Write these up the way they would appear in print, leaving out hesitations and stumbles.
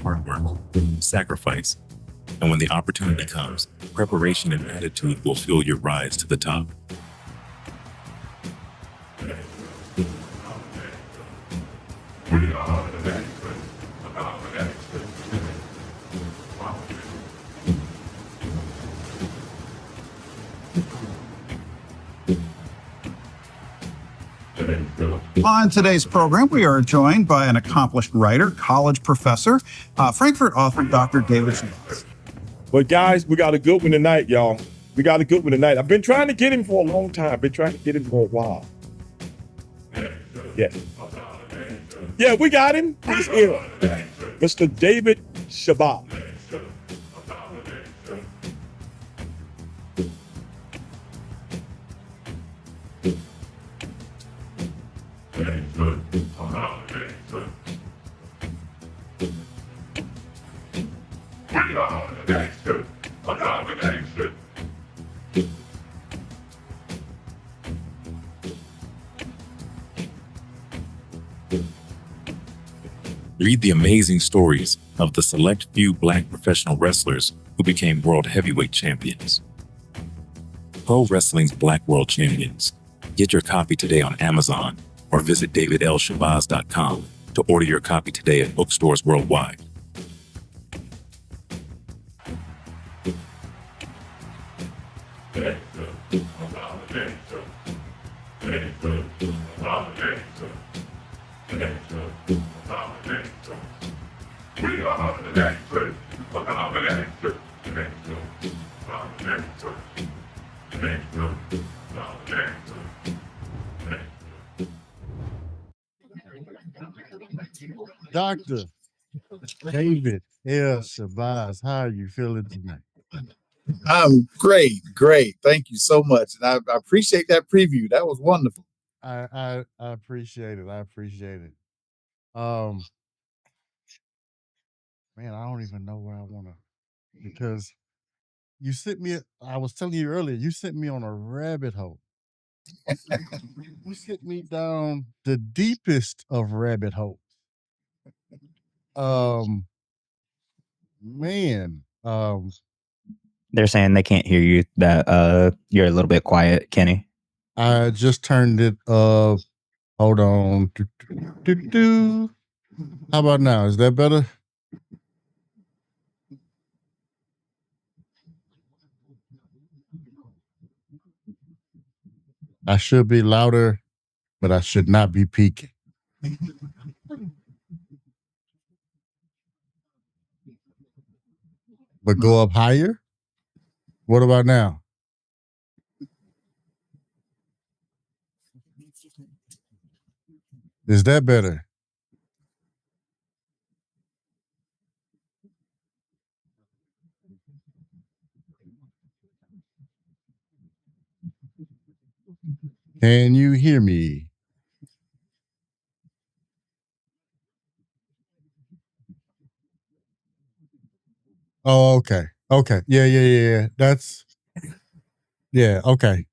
hard work, sacrifice, and when the opportunity comes, preparation and attitude will fuel your rise to the top. On today's program, we are joined by an accomplished writer, college professor, Frankfurt author, Dr. David Shabazz. But guys, we got a good one tonight, y'all. We got a good one tonight. I've been trying to get him for a long time. Been trying to get him for a while. Yeah. Yeah, we got him. He's here. Mr. David Shabazz. Read the amazing stories of the select few Black professional wrestlers who became world heavyweight champions. Pro Wrestling's Black World Champions. Get your copy today on Amazon or visit davidlshabazz.com to order your copy today at bookstores worldwide. Dr. David L. Shabazz, how are you feeling tonight? I'm great. Thank you so much. And I appreciate that preview. That was wonderful. I appreciate it. Man, I don't even know where I want to, because you sent me, I was telling you earlier, you sent me on a rabbit hole. You sent me down the deepest of rabbit holes. They're saying they can't hear you, that you're a little bit quiet, Kenny. I just turned it up. Hold on. How about now? Is that better? I should be louder, but I should not be peaking. But go up higher? What about now? Is that better? Can you hear me? Oh, okay. Okay. Yeah. Okay.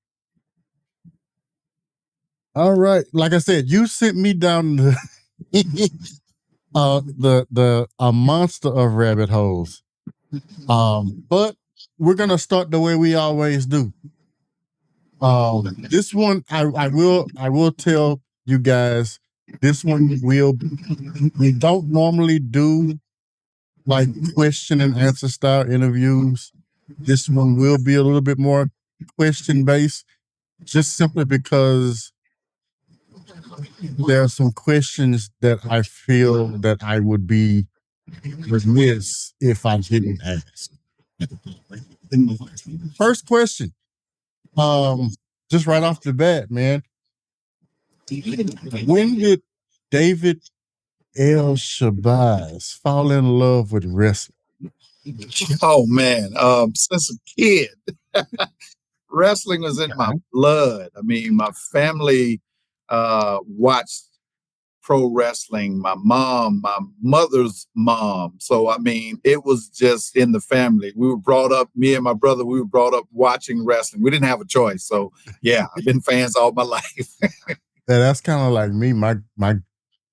All right. Like I said, you sent me down the a monster of rabbit holes. But we're gonna start the way we always do. This one I will tell you guys, this one we don't normally do like question and answer style interviews. This one will be a little bit more question based, just simply because there are some questions that I feel that I would be remiss if I didn't ask. First question, just right off the bat, man. When did David L. Shabazz fall in love with wrestling? Oh man, since a kid, wrestling was in my blood. I mean, my family watched pro wrestling. My mother's mom. So I mean, it was just in the family. We were brought up, me and my brother, we were brought up watching wrestling. We didn't have a choice. So yeah, I've been fans all my life. Yeah, that's kind of like me. My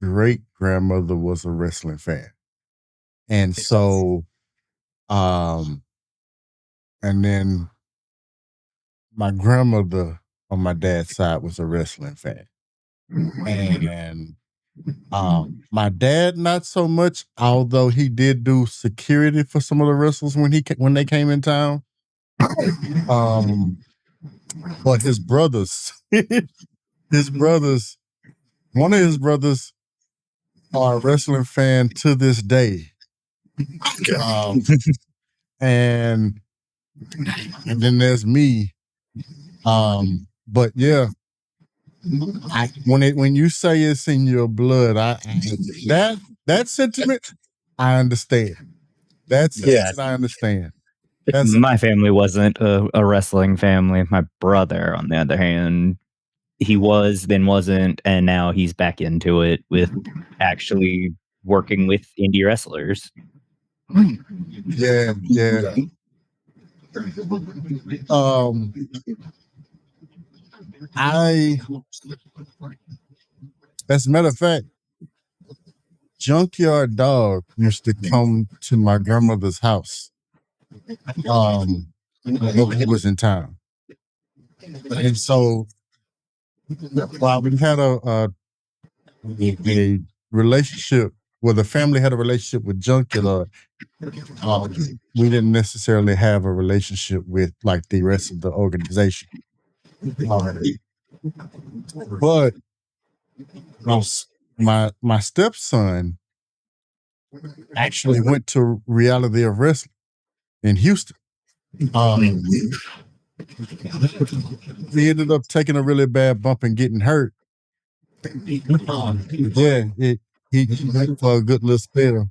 great grandmother was a wrestling fan. And so, and then my grandmother on my dad's side was a wrestling fan. And my dad, not so much, although he did do security for some of the wrestlers when they came in town. But his brothers, one of his brothers are a wrestling fan to this day. And then there's me. But yeah, when you say it's in your blood, that sentiment, I understand. I understand. My family wasn't a wrestling family. My brother, on the other hand, he was, then wasn't, and now he's back into it with actually working with indie wrestlers. Yeah. As a matter of fact, Junkyard Dog used to come to my grandmother's house. When he was in town. And so while we had a relationship, well, the family had a relationship with Junkyard, we didn't necessarily have a relationship with like the rest of the organization. But my stepson actually went to Reality of Wrestling in Houston. He ended up taking a really bad bump and getting hurt. Yeah, he went for a good little spell.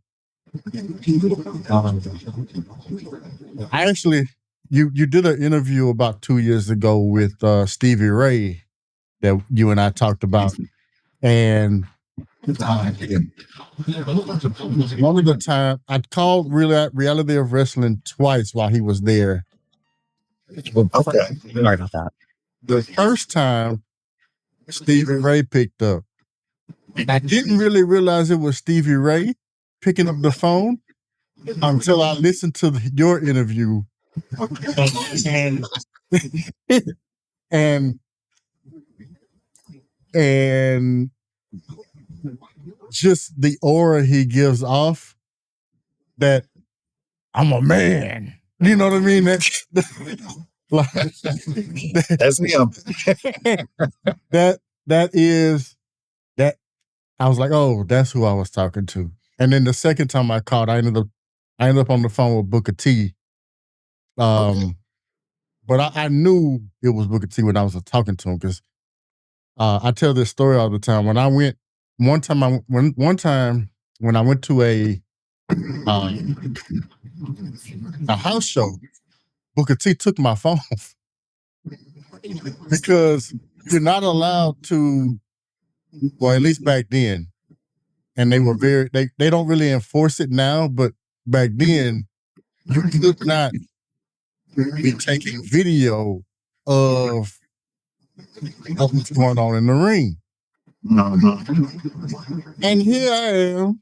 I actually, you did an interview about 2 years ago with Stevie Ray that you and I talked about, and one of the time I called Reality of Wrestling twice while he was there. Okay. Sorry about that. The first time Stevie Ray picked up, I didn't really realize it was Stevie Ray picking up the phone until I listened to your interview. and just the aura he gives off, that I'm a man. You know what I mean? That's him. that I was like, oh, that's who I was talking to. And then the second time I called, I ended up on the phone with Booker T. But I knew it was Booker T when I was talking to him, because I tell this story all the time. When I went one time when I went to a house show, Booker T took my phone because you're not allowed to. Well, at least back then, and they were they don't really enforce it now, but back then you could not be taking video of what's going on in the ring. And here I am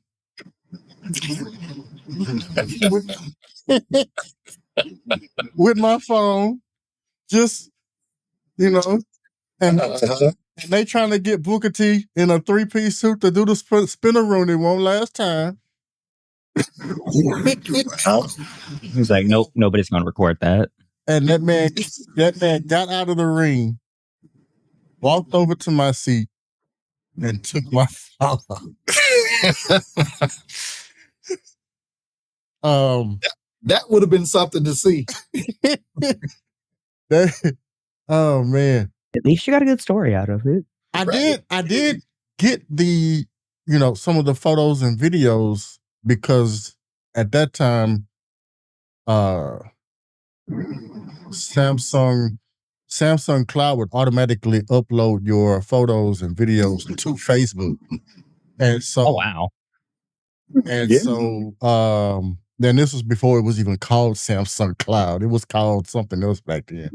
with my phone, just, and they trying to get Booker T in a 3-piece suit to do the spinner room. It won't last time. He's like, nope, nobody's gonna record that. And that man got out of the ring, walked over to my seat, and took my phone. That would have been something to see. Oh man. At least you got a good story out of it. I did get the, some of the photos and videos, because at that time, Samsung Cloud would automatically upload your photos and videos to Facebook. And so, oh wow. And so then this was before it was even called Samsung Cloud. It was called something else back then.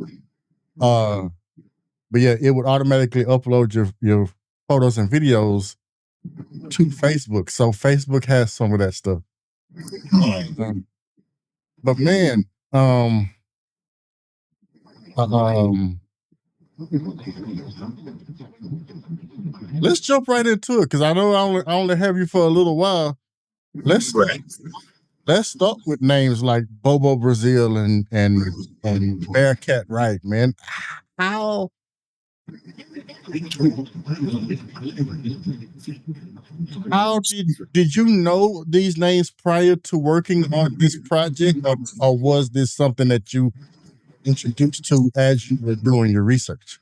But yeah, it would automatically upload your photos and videos to Facebook. So Facebook has some of that stuff. But man, let's jump right into it because I know I only have you for a little while. Let's start with names like Bobo Brazil and Bearcat Wright, man. How did you know these names prior to working on this project, or was this something that you introduced to as you were doing your research?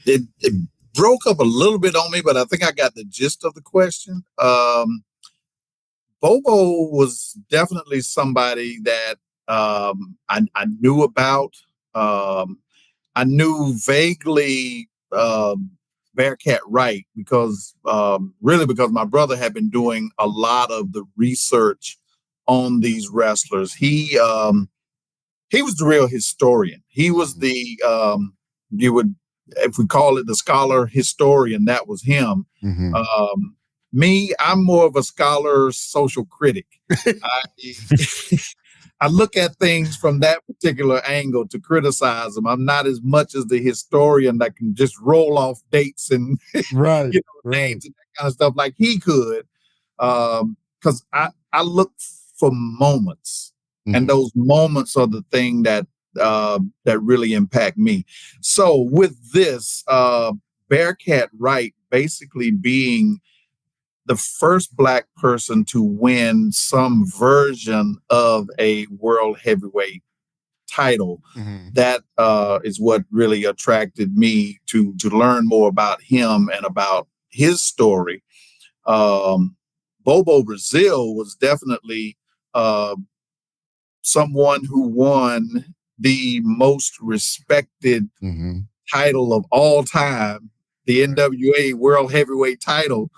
It broke up a little bit on me, but I think I got the gist of the question. Bobo was definitely somebody that I knew about. I knew vaguely Bearcat Wright because my brother had been doing a lot of the research on these wrestlers. He was the real historian. He was the if we call it the scholar historian, that was him. Mm-hmm. Me, I'm more of a scholar social critic. I look at things from that particular angle to criticize them. I'm not as much as the historian that can just roll off dates and right, names and that kind of stuff like he could. Because I look for moments, and those moments are the thing that really impact me. So with this, Bearcat Wright basically being the first Black person to win some version of a world heavyweight title. That is what really attracted me to learn more about him and about his story. Bobo Brazil was definitely someone who won the most respected title of all time, the NWA World Heavyweight title.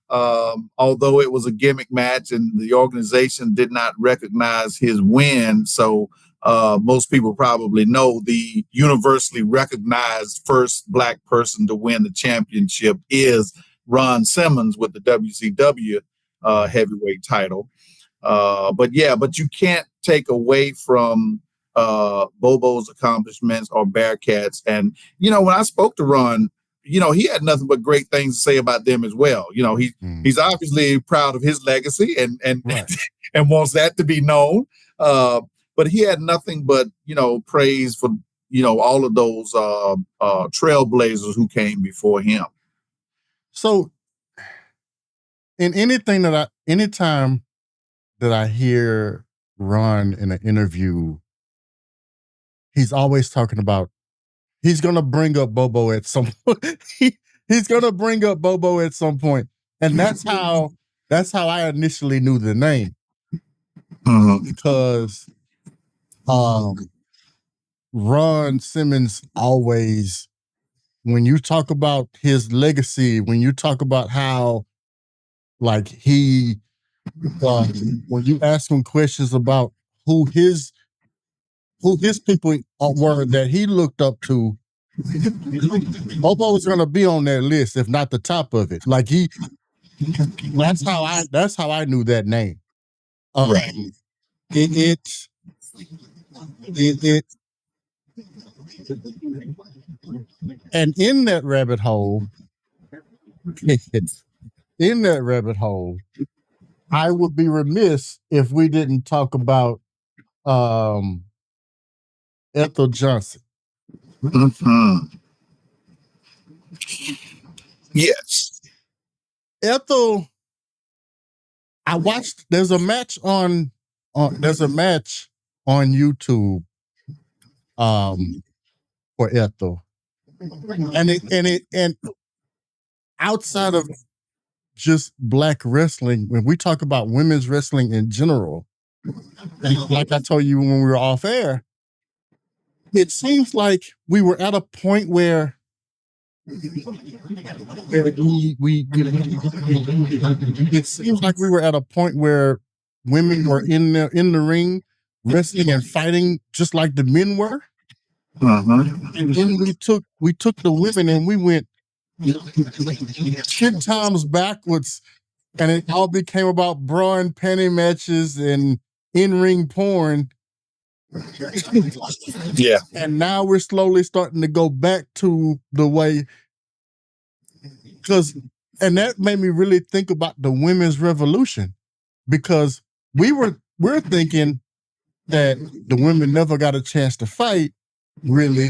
Although it was a gimmick match and the organization did not recognize his win. So most people probably know the universally recognized first Black person to win the championship is Ron Simmons with the WCW heavyweight title. But you can't take away from Bobo's accomplishments or Bearcats. And, when I spoke to Ron, he had nothing but great things to say about them as well. He's obviously proud of his legacy and right. and wants that to be known. But he had nothing but, praise for, all of those trailblazers who came before him. So in anytime that I hear Ron in an interview, he's always talking about he's gonna bring up Bobo at some point. He's gonna bring up Bobo at some point. And that's how I initially knew the name. Because Ron Simmons always, when you talk about his legacy, when you talk about how like he when you ask him questions about who his people were that he looked up to, Bobo was gonna be on that list, if not the top of it. Like that's how I knew that name. Right. And in that rabbit hole, I would be remiss if we didn't talk about Ethel Johnson. Yes. Ethel, I watched. There's a match on YouTube for Ethel, and outside of just Black wrestling, when we talk about women's wrestling in general, like I told you when we were off air, it seems like we were at a point where it seems like we were at a point where women were in the ring wrestling and fighting just like the men were. And then we took the women and we went, 10 times backwards, and it all became about bra and panty matches and in-ring porn. Yeah. And now we're slowly starting to go back to the way, and that made me really think about the women's revolution, because we're thinking that the women never got a chance to fight, really,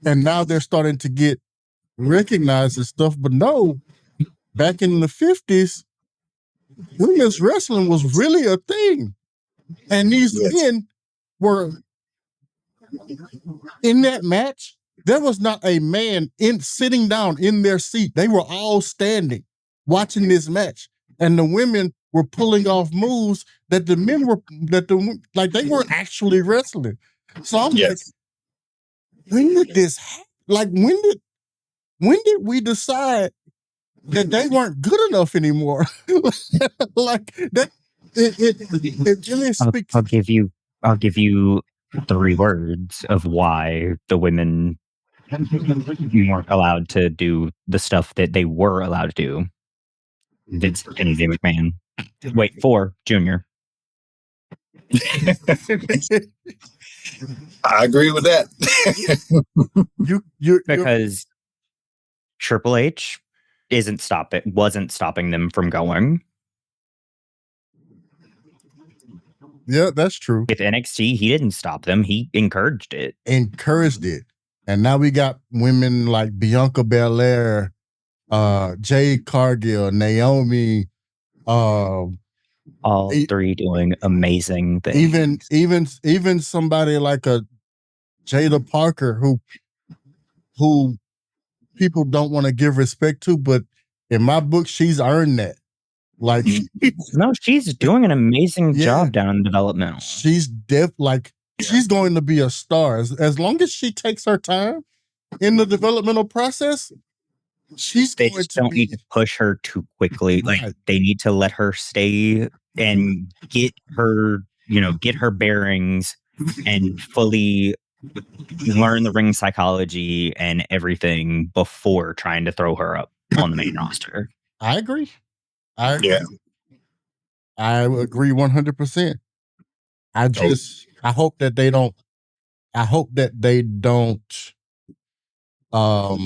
and now they're starting to get recognized and stuff. But no, back in the 50s, women's wrestling was really a thing, and these men were in that match. There was not a man sitting down in their seat. They were all standing watching this match, and the women were pulling off moves that the men were they were actually wrestling. So I'm like, when did this happen? Like, when did we decide that they weren't good enough anymore? Like that, it really speaks. I'll give you 3 words of why the women weren't allowed to do the stuff that they were allowed to do. Vince Kennedy McMahon. Wait, 4, Junior. I agree with that. Because Triple H wasn't stopping them from going. Yeah, that's true. With NXT, he didn't stop them. He encouraged it. And now we got women like Bianca Belair, Jade Cargill, Naomi, all 3 doing amazing things. Even somebody like a Jada Parker, who people don't want to give respect to, but in my book, she's earned that. Like, no, she's doing an amazing job down in developmental. She's she's going to be a star as long as she takes her time in the developmental process. They just don't need to push her too quickly. Like, they need to let her stay and get her bearings and fully learn the ring psychology and everything before trying to throw her up on the main roster. I agree. I agree 100%. I hope that they don't. I hope that they don't. I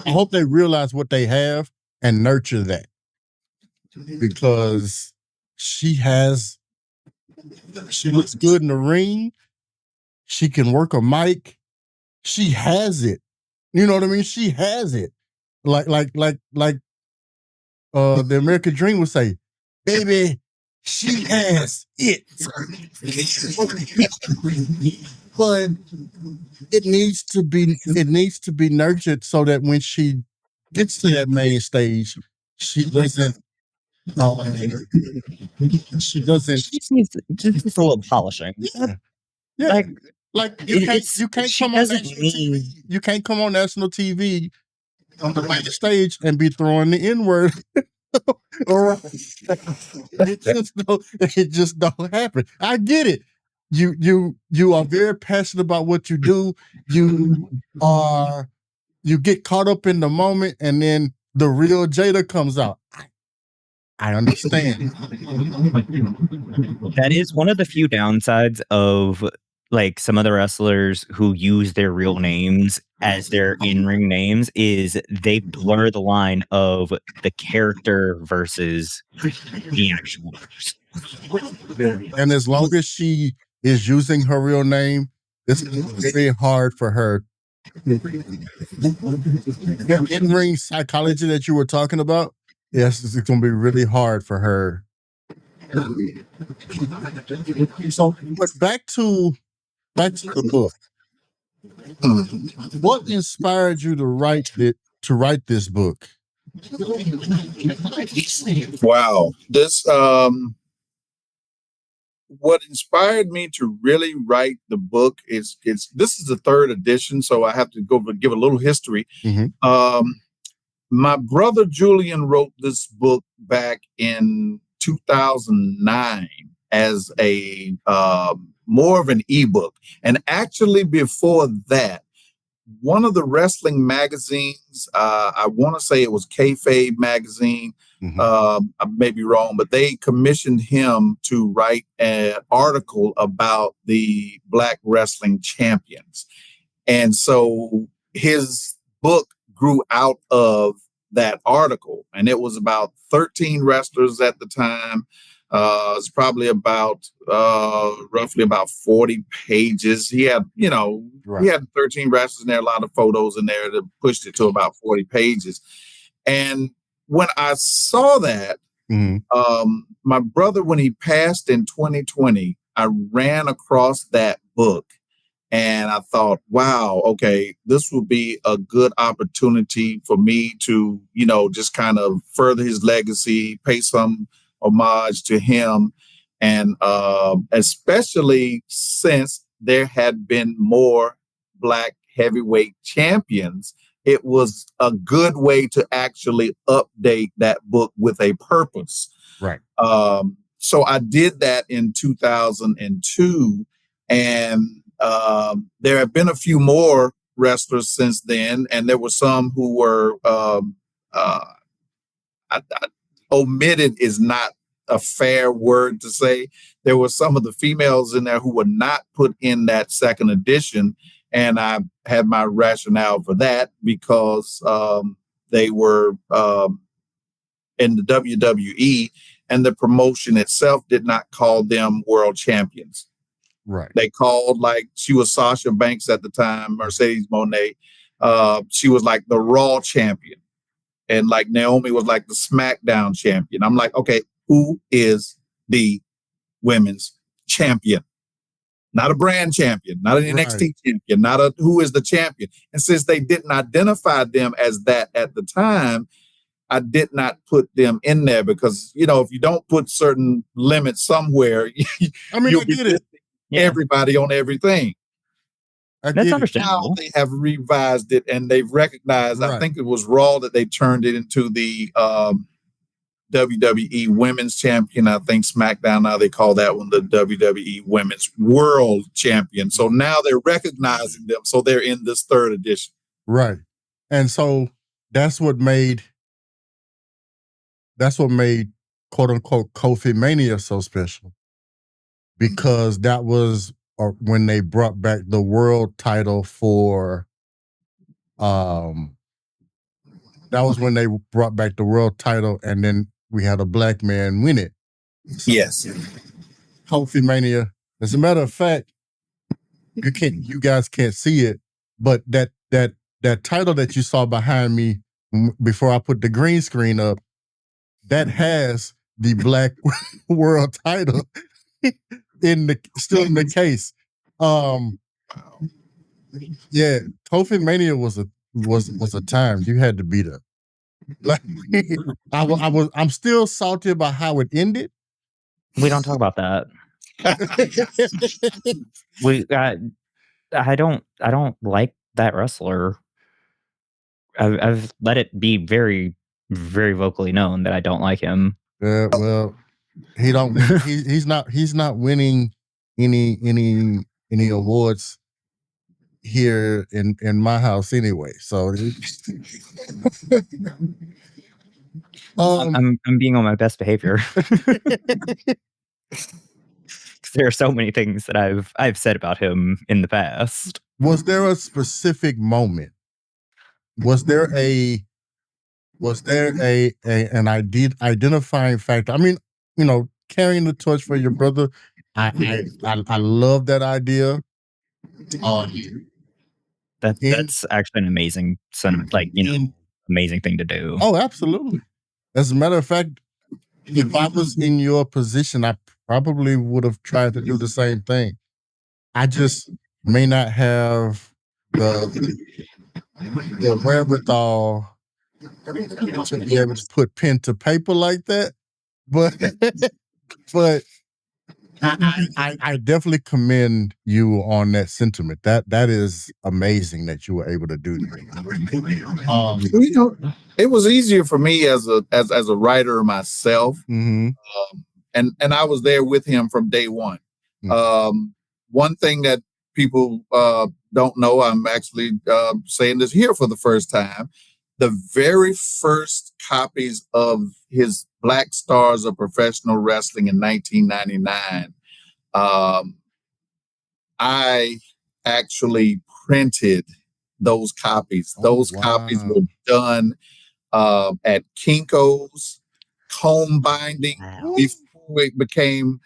hope they realize what they have and nurture that, because she looks good in the ring. She can work a mic. She has it. You know what I mean? She has it. Like the American Dream would say, baby, she has it. But it needs to be nurtured so that when she gets to that main stage, she doesn't. She doesn't. She needs just a little polishing. Yeah. Like you can't come on national TV. You can't come on national TV on the main stage and be throwing the N-word. It just don't happen. I get it. You are very passionate about what you do. You get caught up in the moment, and then the real Jada comes out. I understand. That is one of the few downsides of like some of the wrestlers who use their real names as their in-ring names, is they blur the line of the character versus the actual person. And as long as she is using her real name, it's very hard for her. The in-ring psychology that you were talking about, yes, it's going to be really hard for her. So, but back to the book. What inspired you to write this book? Wow. What inspired me to really write the book is this is the 3rd edition, so I have to give a little history. Mm-hmm. My brother Julian wrote this book back in 2009 as a more of an ebook. And actually, before that, one of the wrestling magazines, I want to say it was Kayfabe magazine. I may be wrong, but they commissioned him to write an article about the Black wrestling champions. And so his book grew out of that article, and it was about 13 wrestlers at the time. It's probably about roughly about 40 pages. He had, he had 13 wrestlers in there, a lot of photos in there that pushed it to about 40 pages. And when I saw that, my brother, when he passed in 2020, I ran across that book. And I thought, wow, okay, this would be a good opportunity for me to, just kind of further his legacy, pay some homage to him. And especially since there had been more Black heavyweight champions, it was a good way to actually update that book with a purpose. Right. So I did that in 2002. And there have been a few more wrestlers since then, and there were some who were omitted is not a fair word to say. There were some of the females in there who were not put in that second edition, and I had my rationale for that because they were in the WWE, and the promotion itself did not call them world champions. Right. They called, like, she was Sasha Banks at the time, Mercedes Moné. She was like the Raw champion. And like Naomi was like the SmackDown champion. I'm like, okay, who is the women's champion? Not a brand champion, not an NXT champion, who is the champion? And since they didn't identify them as that at the time, I did not put them in there because, if you don't put certain limits somewhere, I get it. Everybody on everything. That's understandable. Now they have revised it and they've recognized, I think it was Raw that they turned it into the WWE Women's Champion. I think SmackDown, now they call that one the WWE Women's World Champion. So now they're recognizing them. So they're in this third edition. Right. And so that's what made quote unquote Kofi Mania so special. Because that was when they brought back the world title for, that was when they brought back the world title, and then we had a Black man win it. Yes. Kofi Mania. As a matter of fact, you guys can't see it, but that title that you saw behind me before I put the green screen up, that has the Black world title still in the case. Yeah, Kofi Mania was a time you had to beat up. Like, I'm still salty about how it ended. We don't talk about that. I don't like that wrestler. I've let it be very, very vocally known that I don't like him. Well, he's not winning any awards here in my house anyway. So I'm being on my best behavior. There are so many things that I've said about him in the past. Was there a specific moment? Was there an identifying factor? I mean, carrying the torch for your brother. I love that idea. That's actually an amazing amazing thing to do. Oh, absolutely. As a matter of fact, if I was in your position, I probably would have tried to do the same thing. I just may not have the wherewithal to be able to put pen to paper like that. But I definitely commend you on that sentiment. That is amazing that you were able to do that. It was easier for me as a writer myself. Mm-hmm. and I was there with him from day one. One thing that people don't know, I'm actually saying this here for the first time. The very first copies of his Black Stars of Professional Wrestling in 1999, I actually printed those copies. Those copies were done at Kinko's, comb binding, before it became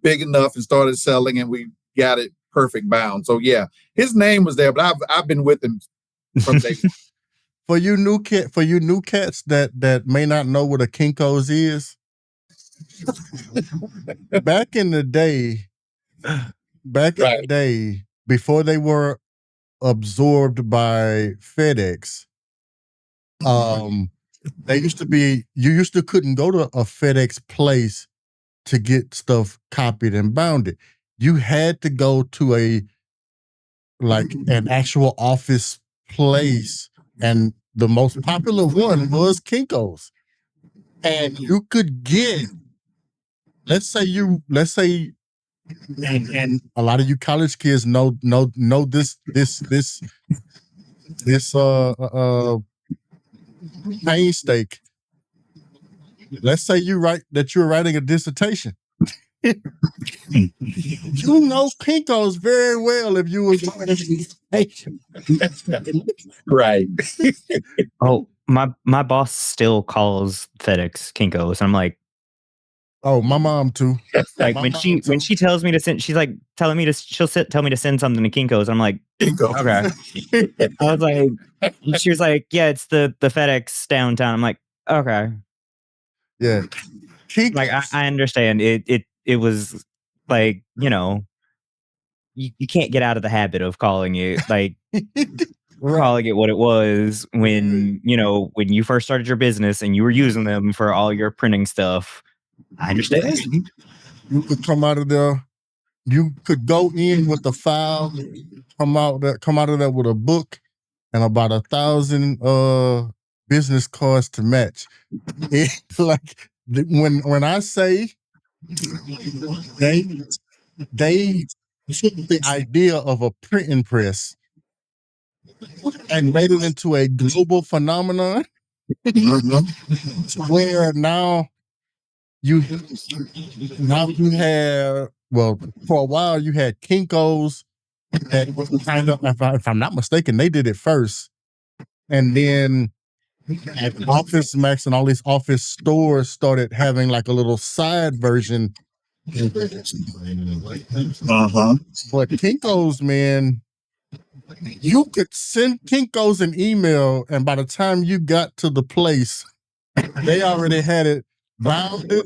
big enough and started selling, and we got it perfect bound. So yeah, his name was there, but I've been with him from day one. For you new cats that may not know what a Kinko's is, back in the day, before they were absorbed by FedEx, they used to be, you used to couldn't go to a FedEx place to get stuff copied and bounded. You had to go to an actual office place, and the most popular one was Kinko's. And you could get, let's say, and a lot of you college kids know this painstake. Let's say you're writing a dissertation. You know Kinko's very well if you was writing a dissertation. Right. Oh, my boss still calls FedEx Kinko's. I'm like, oh, my mom too. Like when she tells me to send, she's like telling me she'll tell me to send something to Kinko's. I'm like, okay. I was like, she was like, yeah, it's the FedEx downtown. I'm like, okay. Yeah. Like I understand it was like, you can't get out of the habit of calling it like calling it what it was when you first started your business and you were using them for all your printing stuff. I understand. You could come out of there. You could go in with the file, come out of there with a book and about 1,000 business cards to match. Like when I say they took the idea of a printing press and made it into a global phenomenon, where now you have, well, for a while you had Kinko's that was kind of, if I'm not mistaken, they did it first. And then at Office Max and all these office stores started having like a little side version. But Kinko's, man, you could send Kinko's an email, and by the time you got to the place, they already had it bounded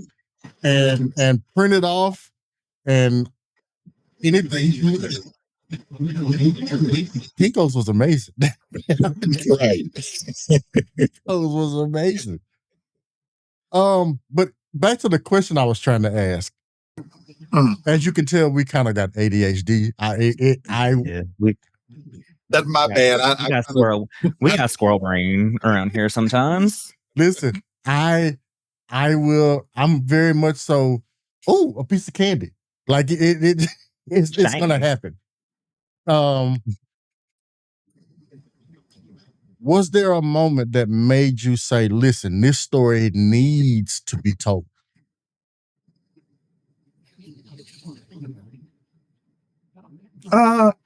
and printed off and anything. Kinko's was amazing. Right. Kinko's was amazing. But back to the question I was trying to ask. As you can tell, we kind of got ADHD. That's my bad. We got squirrel brain around here sometimes. Listen, I'm very much so. Oh, a piece of candy. Like it's gonna happen. Was there a moment that made you say, "Listen, this story needs to be told"?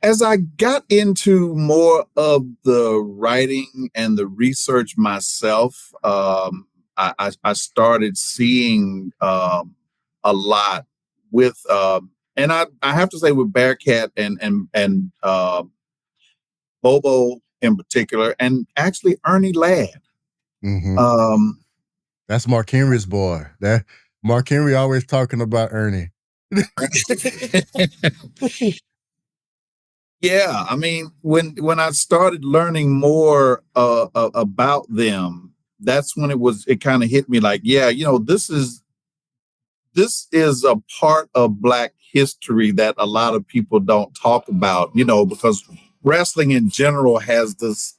As I got into more of the writing and the research myself, I started seeing a lot with, and I have to say with Bearcat and Bobo in particular, and actually Ernie Ladd. Mm-hmm. That's Mark Henry's boy. That Mark Henry always talking about Ernie. Yeah, I mean, when I started learning more about them, that's when it kind of hit me like, yeah, this is a part of Black history that a lot of people don't talk about, because wrestling in general has this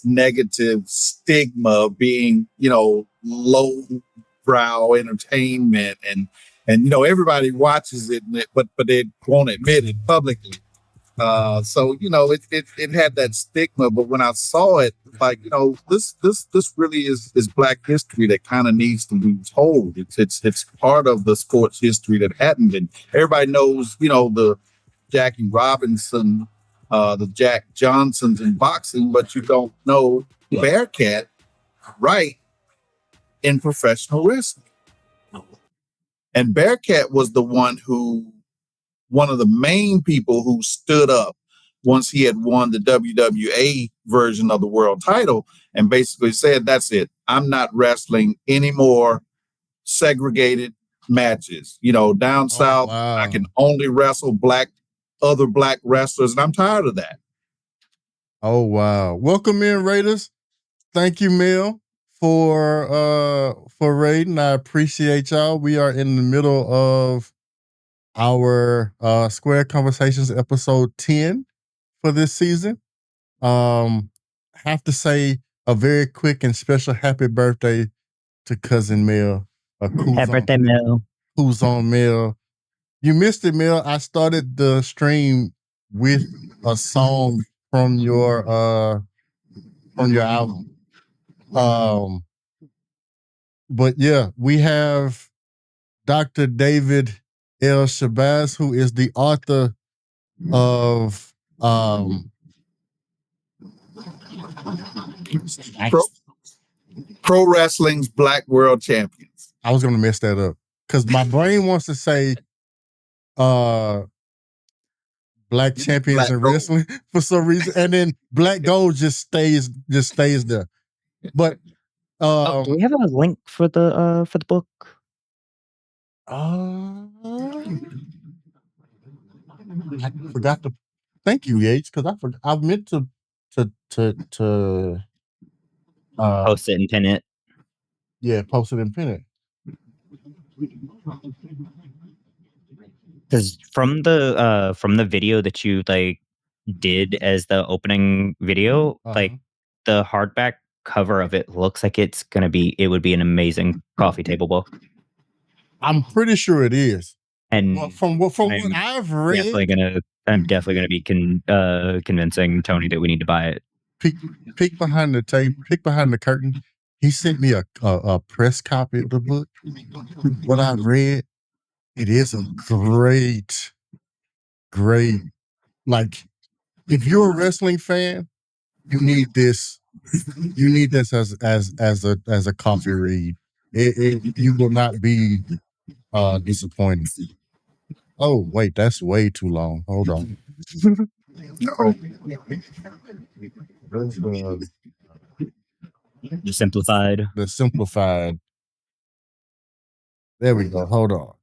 negative stigma of being, low highbrow entertainment, and everybody watches it, but they won't admit it publicly. So it had that stigma, but when I saw it, like this really is Black history that kind of needs to be told. It's part of the sports history that hadn't been. Everybody knows the Jackie Robinson, the Jack Johnsons in boxing, but you don't know Bearcat right in professional wrestling. And Bearcat was one of the main people who stood up once he had won the WWA version of the world title and basically said, that's it. I'm not wrestling any more segregated matches. Down south, wow. I can only wrestle other black wrestlers, and I'm tired of that. Oh, wow. Welcome in, Raiders. Thank you, Mel, for raiding. I appreciate y'all. We are in the middle of our Square Conversations episode 10 for this season. Have to say a very quick and special happy birthday to cousin Mel. Happy birthday, Mel. Who's on Mel? You missed it, Mel. I started the stream with a song from your album. But yeah, we have Dr. David L. Shabazz, who is the author of Pro Wrestling's Black World Champions. I was gonna mess that up because my brain wants to say Black Champions in Wrestling for some reason, and then Black Gold just stays there. But do we have a link for the book? I forgot to. Thank you, Yates, because I meant to Post it and pin it. Yeah, post it and pin it. Because from the video that you did as the opening video, the hardback cover of it looks like it would be an amazing coffee table book. I'm pretty sure it is. And from what I've read, I'm definitely gonna be convincing Tony that we need to buy it. Peek behind the tape, peek behind the curtain. He sent me a press copy of the book. What I read, it is a great. Like, if you're a wrestling fan, you need this. You need this as a coffee read. You will not be disappointed. Oh wait, that's way too long. Hold on. The simplified. The simplified. There we go. Hold on.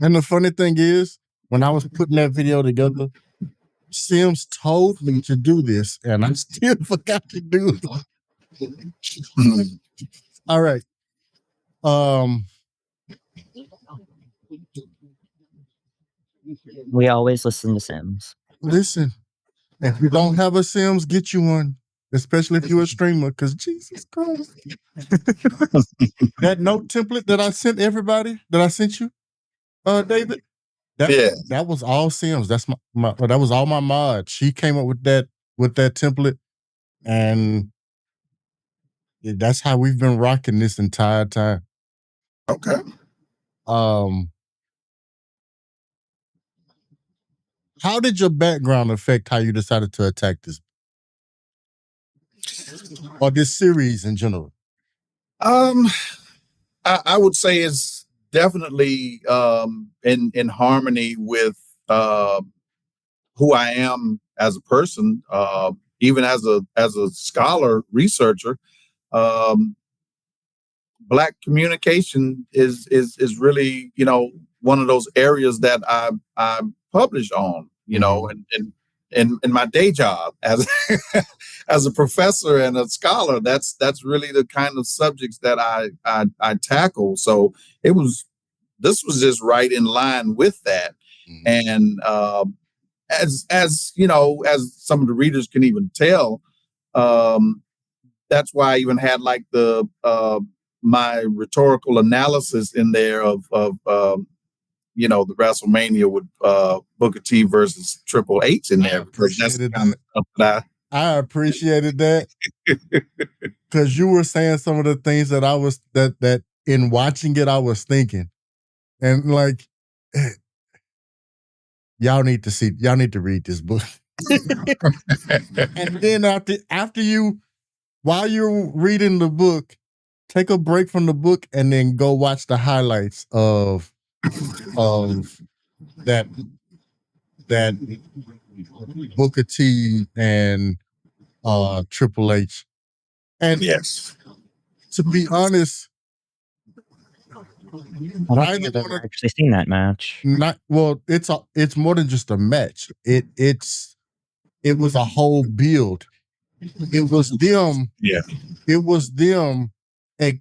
And the funny thing is, when I was putting that video together, Sims told me to do this, and I still forgot to do it. All right. We always listen to Sims. Listen, if you don't have a Sims, get you one. Especially if you're a streamer, because Jesus Christ. That note template that I sent everybody, that I sent you, David, that was all Sims. That's that was all my mod. She came up with that template, and that's how we've been rocking this entire time. Okay. How did your background affect how you decided to attack this? Or this series in general? I would say it's definitely in harmony with who I am as a person, even as a scholar researcher. Black communication is really one of those areas that I publish on, and in my day job as as a professor and a scholar, that's really the kind of subjects that I tackle. So this was just right in line with that. And as you know, as some of the readers can even tell, that's why I even had like the my rhetorical analysis in there of you know, the WrestleMania with Booker T versus Triple H in there, because that's the kind of stuff that I appreciated that because you were saying some of the things that I was that in watching it I was thinking, and like y'all need to read this book. And then after you, while you're reading the book, take a break from the book and then go watch the highlights of that Booker T and Triple H. And yes, to be honest, I don't think I've ever actually seen that match. it's more than just a match. It was a whole build. It was them. yeah, It was them. And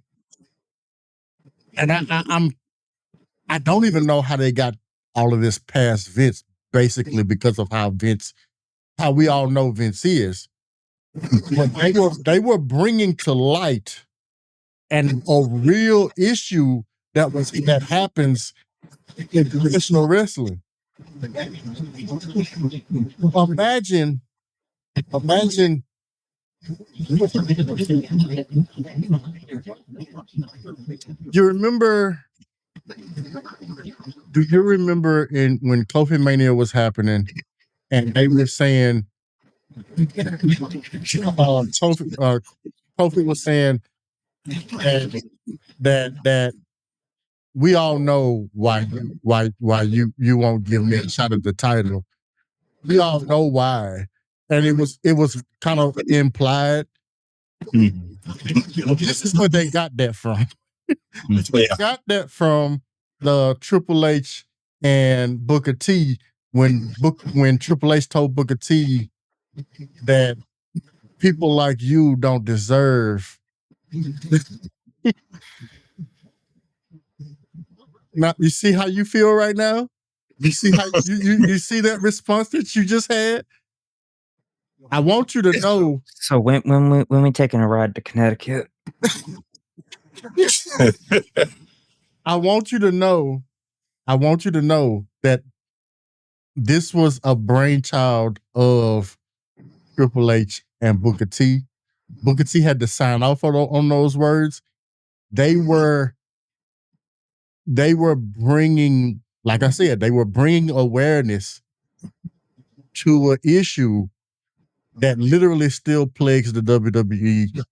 I don't even know how they got all of this past Vince, basically because of how we all know Vince is. But they were bringing to light and a real issue that happens in professional wrestling. Imagine. You remember? Do you remember when Kofi Mania was happening, and they were saying, Kofi was saying that we all know why you won't give me a shot at the title. We all know why, and it was kind of implied. This is where they got that from. They got that from the Triple H and Booker T when Triple H told Booker T that people like you don't deserve. Now you see how you feel right now? You see how you see that response that you just had? I want you to know. So when we taking a ride to Connecticut? I want you to know that this was a brainchild of Triple H and Booker T. Booker T had to sign off on those words. They were bringing, like I said, they were bringing awareness to an issue that literally still plagues the WWE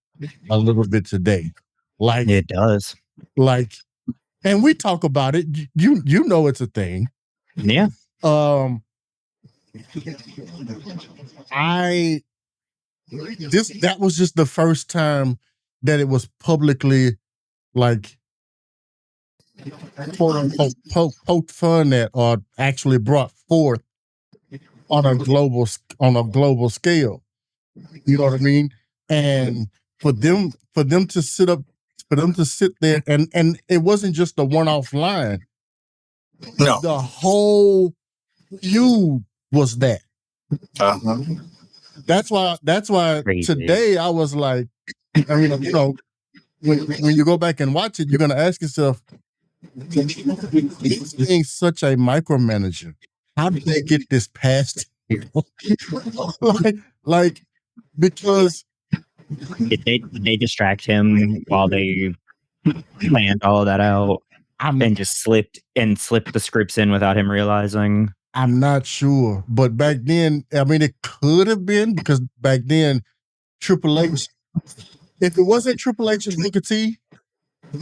a little bit today. Like it does. Like, and we talk about it. You know it's a thing. Yeah. That was just the first time that it was publicly like quote unquote poked fun at or actually brought forth on a global scale. You know what I mean? And for them to sit there and it wasn't just a one-off line. no, The whole feud was that. That's why Crazy. Today I was like, I mean, you know, when you go back and watch it, you're gonna ask yourself, he's being such a micromanager. How did they get this past here? like because Did they distract him while they planned all of that out and just slipped the scripts in without him realizing? I'm not sure, but back then, I mean, it could have been because back then, Triple H. If it wasn't Triple H and Booker T, they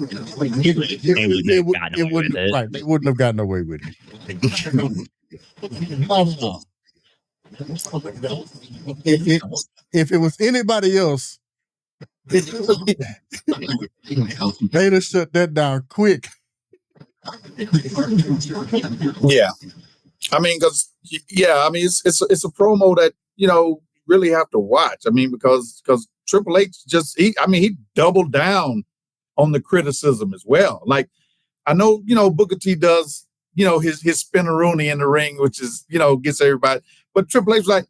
wouldn't have gotten away with it. If it was anybody else, they'd have shut that down quick. yeah. I mean, because it's a promo that you know really have to watch. I mean, because Triple H he doubled down on the criticism as well. Like I know Booker T does his spinneroonie in the ring, which is gets everybody. But Triple H was like,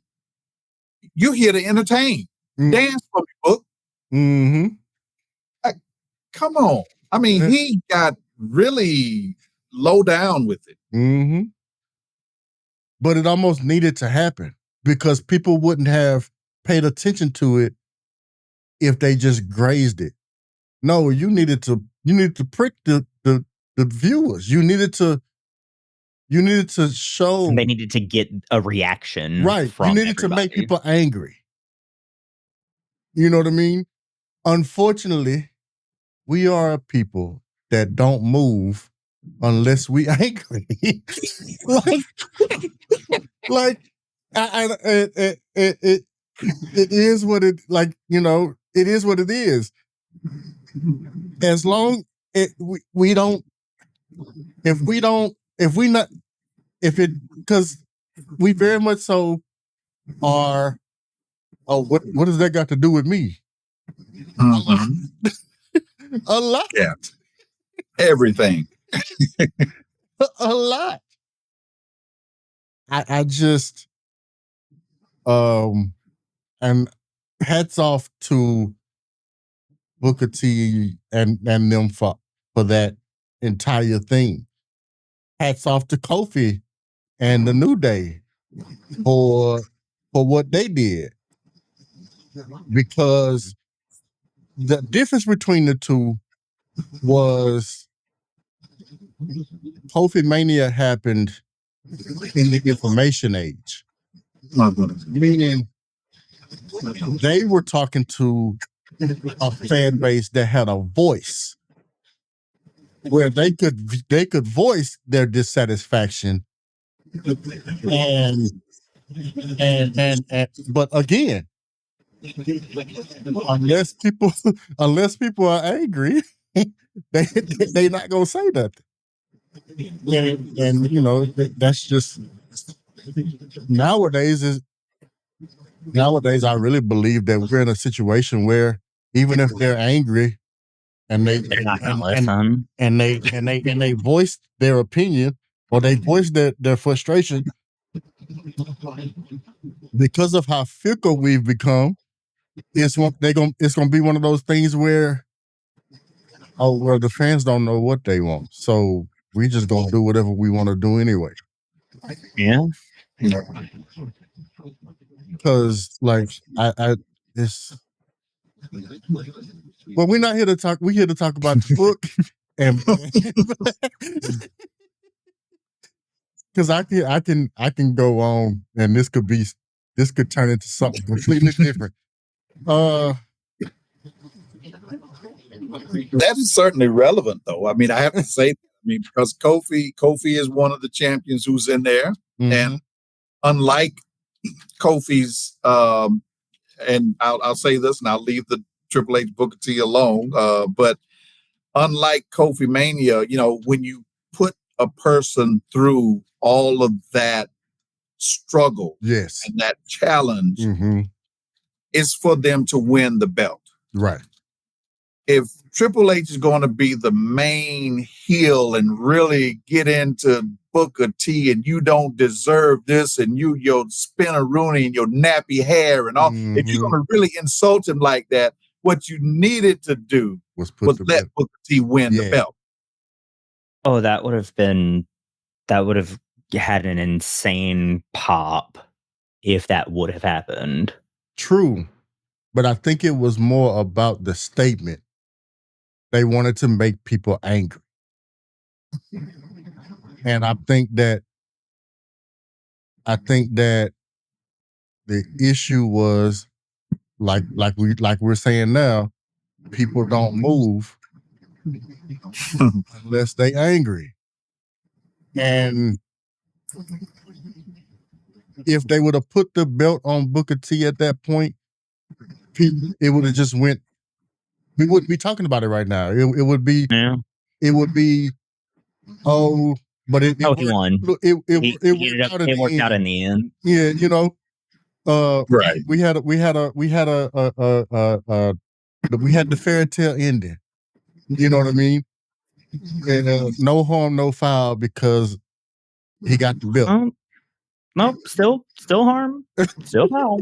"You here to entertain? Dance for me, Book." Mm-hmm. Come on. I mean, he got really low down with it. Mm-hmm. But it almost needed to happen because people wouldn't have paid attention to it if they just grazed it. No, you needed to prick the viewers. You needed to show. And they needed to get a reaction. Right. From You needed to make people angry. You know what I mean? Unfortunately, we are a people that don't move unless we angry. It is what it, like, you know, it is what it is. As long we don't, because we very much so are. Oh, what does that got to do with me? Mm-hmm. A lot. Yeah. Everything. A lot. I just, and hats off to Booker T and them for that entire thing. Hats off to Kofi and the New Day for what they did. Because the difference between the two was Kofi Mania happened in the information age. Meaning they were talking to a fan base that had a voice where they could voice their dissatisfaction and but again, unless people are angry, they not gonna say nothing. And you know, that's just nowadays. I really believe that we're in a situation where even if they're angry and they're not gonna listen, and they voice their opinion or they voice their frustration, because of how fickle we've become, it's gonna be one of those things where, oh well, the fans don't know what they want, so we just gonna do whatever we want to do anyway. Yeah. Because like it's, well, we're not here to talk. We're here to talk about the book, and because I can go on, and this could turn into something completely different. That is certainly relevant, though. I mean, I have to say, because Kofi is one of the champions who's in there, and unlike Kofi's, and I'll say this, and I'll leave the Triple H Booker T alone. But unlike Kofi Mania, you know, when you put a person through all of that struggle, yes, and that challenge, is for them to win the belt, right? If Triple H is going to be the main heel and really get into Booker T, and you don't deserve this, and your spinneroonie and your nappy hair and all, if you're going to really insult him like that, what you needed to do was let Booker T win the belt. Oh, that would have had an insane pop if that would have happened. True, but I think it was more about the statement. They wanted to make people angry. And I think that the issue was like we're saying now, people don't move unless they angry. And if they would have put the belt on Booker T at that point, it would have just went. We wouldn't be talking about it right now. It would be. Yeah. It would be. Oh, but it won. It worked out in the end. Yeah, you know. Right. We had the fairy tale ending. You know what I mean? And no harm, no foul, because he got the belt. Nope, still harm, still foul.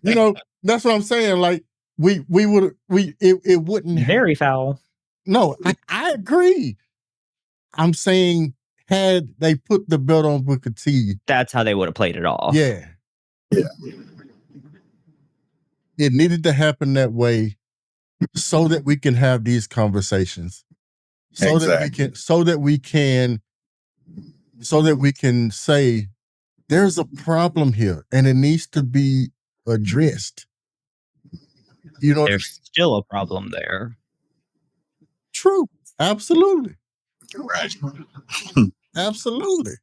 You know, that's what I'm saying. Like it wouldn't Very foul. No, I agree. I'm saying had they put the belt on Booker T, That's how they would have played it off. yeah. It needed to happen that way so that we can have these conversations. So that we can say there's a problem here and it needs to be addressed. You know, There's still a problem there. True. Absolutely. Right. Absolutely.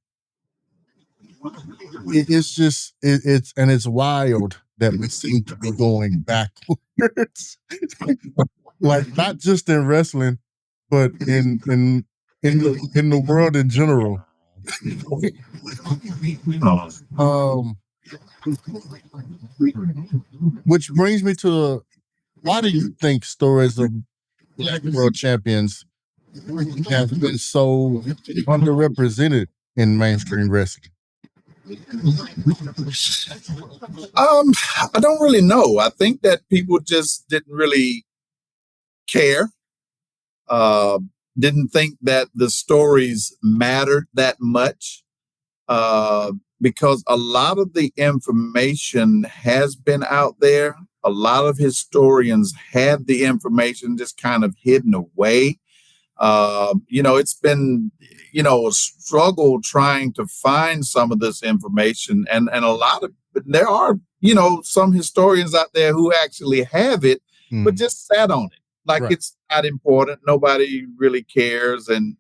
It's wild that we seem to be going backwards. Like not just in wrestling, but in the world in general. Which brings me to why do you think stories of Black world champions have been so underrepresented in mainstream wrestling? I don't really know. I think that people just didn't really care. Didn't think that the stories mattered that much. Because a lot of the information has been out there. A lot of historians had the information just kind of hidden away. It's been, a struggle trying to find some of this information. And there are, some historians out there who actually have it, but just sat on it. Like It's not important. Nobody really cares. And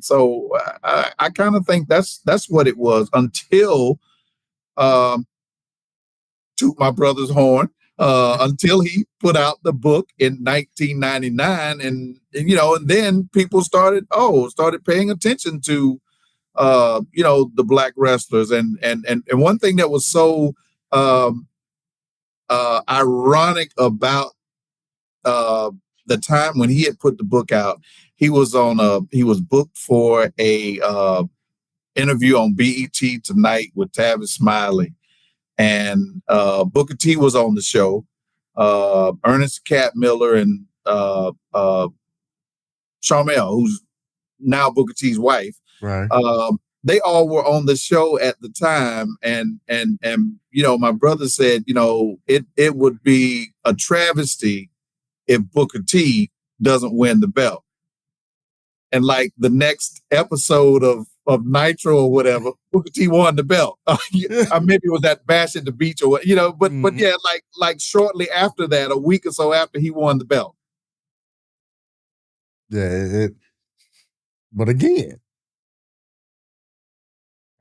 so I kind of think that's what it was until, toot my brother's horn, until he put out the book in 1999, and then people started paying attention to the Black wrestlers, and one thing that was so ironic about the time when he had put the book out, he was booked for a interview on BET Tonight with Tavis Smiley. And Booker T was on the show. Ernest Cat Miller and Charmel, who's now Booker T's wife. Right. They all were on the show at the time. And my brother said, it would be a travesty if Booker T doesn't win the belt. And like the next episode of Nitro or whatever, Booker T won the belt. Maybe it was that Bash at the Beach or what, but yeah, like shortly after that, a week or so after he won the belt. Yeah, but again,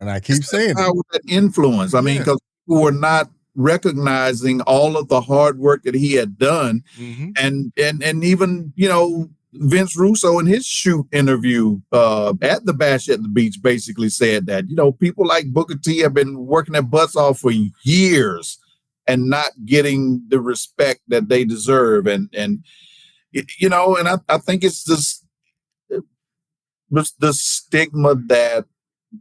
and I keep saying how that influence. I mean, because people were not recognizing all of the hard work that he had done, and even Vince Russo in his shoot interview at the Bash at the Beach basically said that, people like Booker T have been working their butts off for years and not getting the respect that they deserve. And I think it's just the stigma that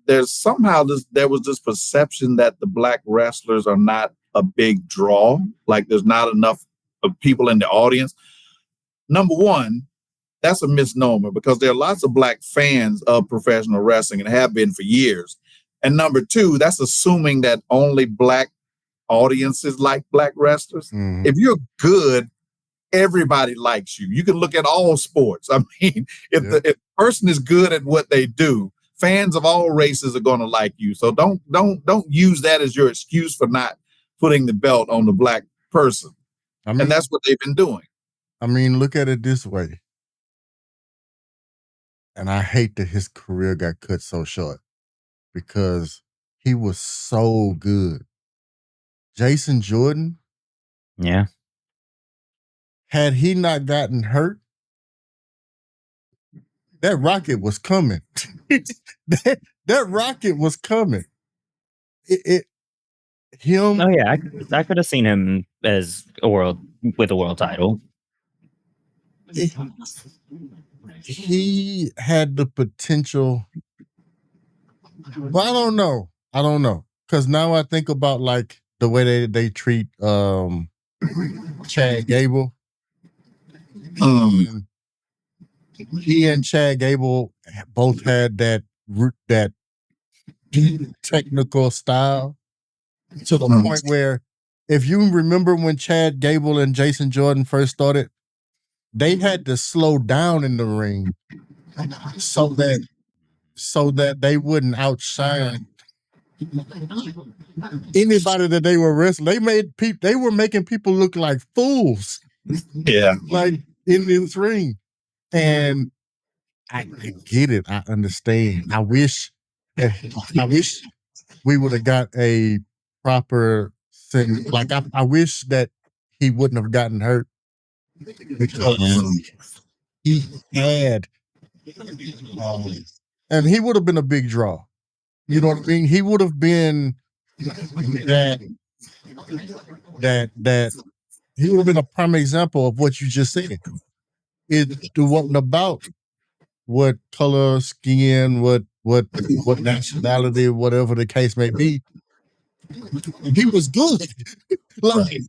there was this perception that the Black wrestlers are not a big draw. Like there's not enough of people in the audience. Number one, that's a misnomer because there are lots of Black fans of professional wrestling and have been for years. And number two, that's assuming that only Black audiences like Black wrestlers. If you're good, everybody likes you. You can look at all sports. I mean, if the person is good at what they do, fans of all races are going to like you. So don't use that as your excuse for not putting the belt on the Black person. And that's what they've been doing. I mean, look at it this way. And I hate that his career got cut so short because he was so good. Jason Jordan. Yeah. Had he not gotten hurt, that rocket was coming. that rocket was coming. Him. Oh yeah, I could have seen him as with a world title. He had the potential Well, I don't know. Because now I think about like the way they treat Chad Gable. And he and Chad Gable both had that technical style to the point where, if you remember when Chad Gable and Jason Jordan first started, they had to slow down in the ring so that they wouldn't outshine anybody that they were wrestling. They were making people look like fools. Yeah. Like in this ring. And I get it. I understand. I wish we would have got a proper thing. Like I wish that he wouldn't have gotten hurt, because he had, and he would have been a big draw. You know what I mean? He would have been that he would have been a prime example of what you just said. It wasn't about what color, skin, what nationality, whatever the case may be. He was good. Like,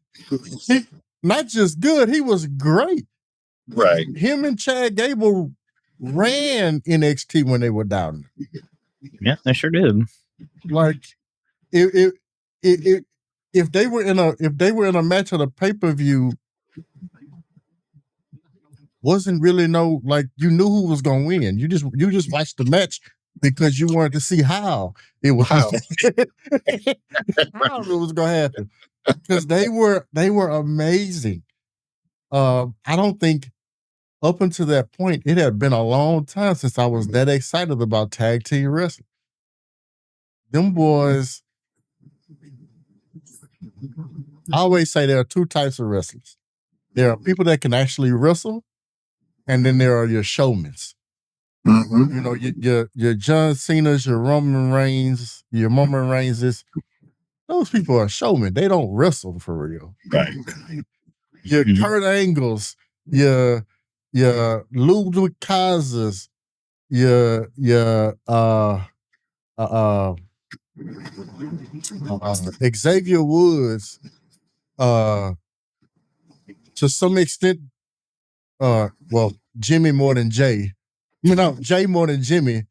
not just good, he was great. Right. Him and Chad Gable ran NXT when they were down there. Yeah, they sure did. Like, if they were in a match at a pay-per-view, wasn't really no, like, you knew who was gonna win. You just watched the match because you wanted to see how it was how it was gonna happen. Because they were amazing. I don't think up until that point it had been a long time since I was that excited about tag team wrestling. Them boys, I always say there are two types of wrestlers. There are people that can actually wrestle, and then there are your showmans. Mm-hmm. You know, your John Cena's, your Roman Reigns, those people are showmen. They don't wrestle for real. Right. Your Kurt Angles, your Ludwig Kaisers, your Xavier Woods, to some extent, well, Jimmy more than Jay. You know, Jay more than Jimmy.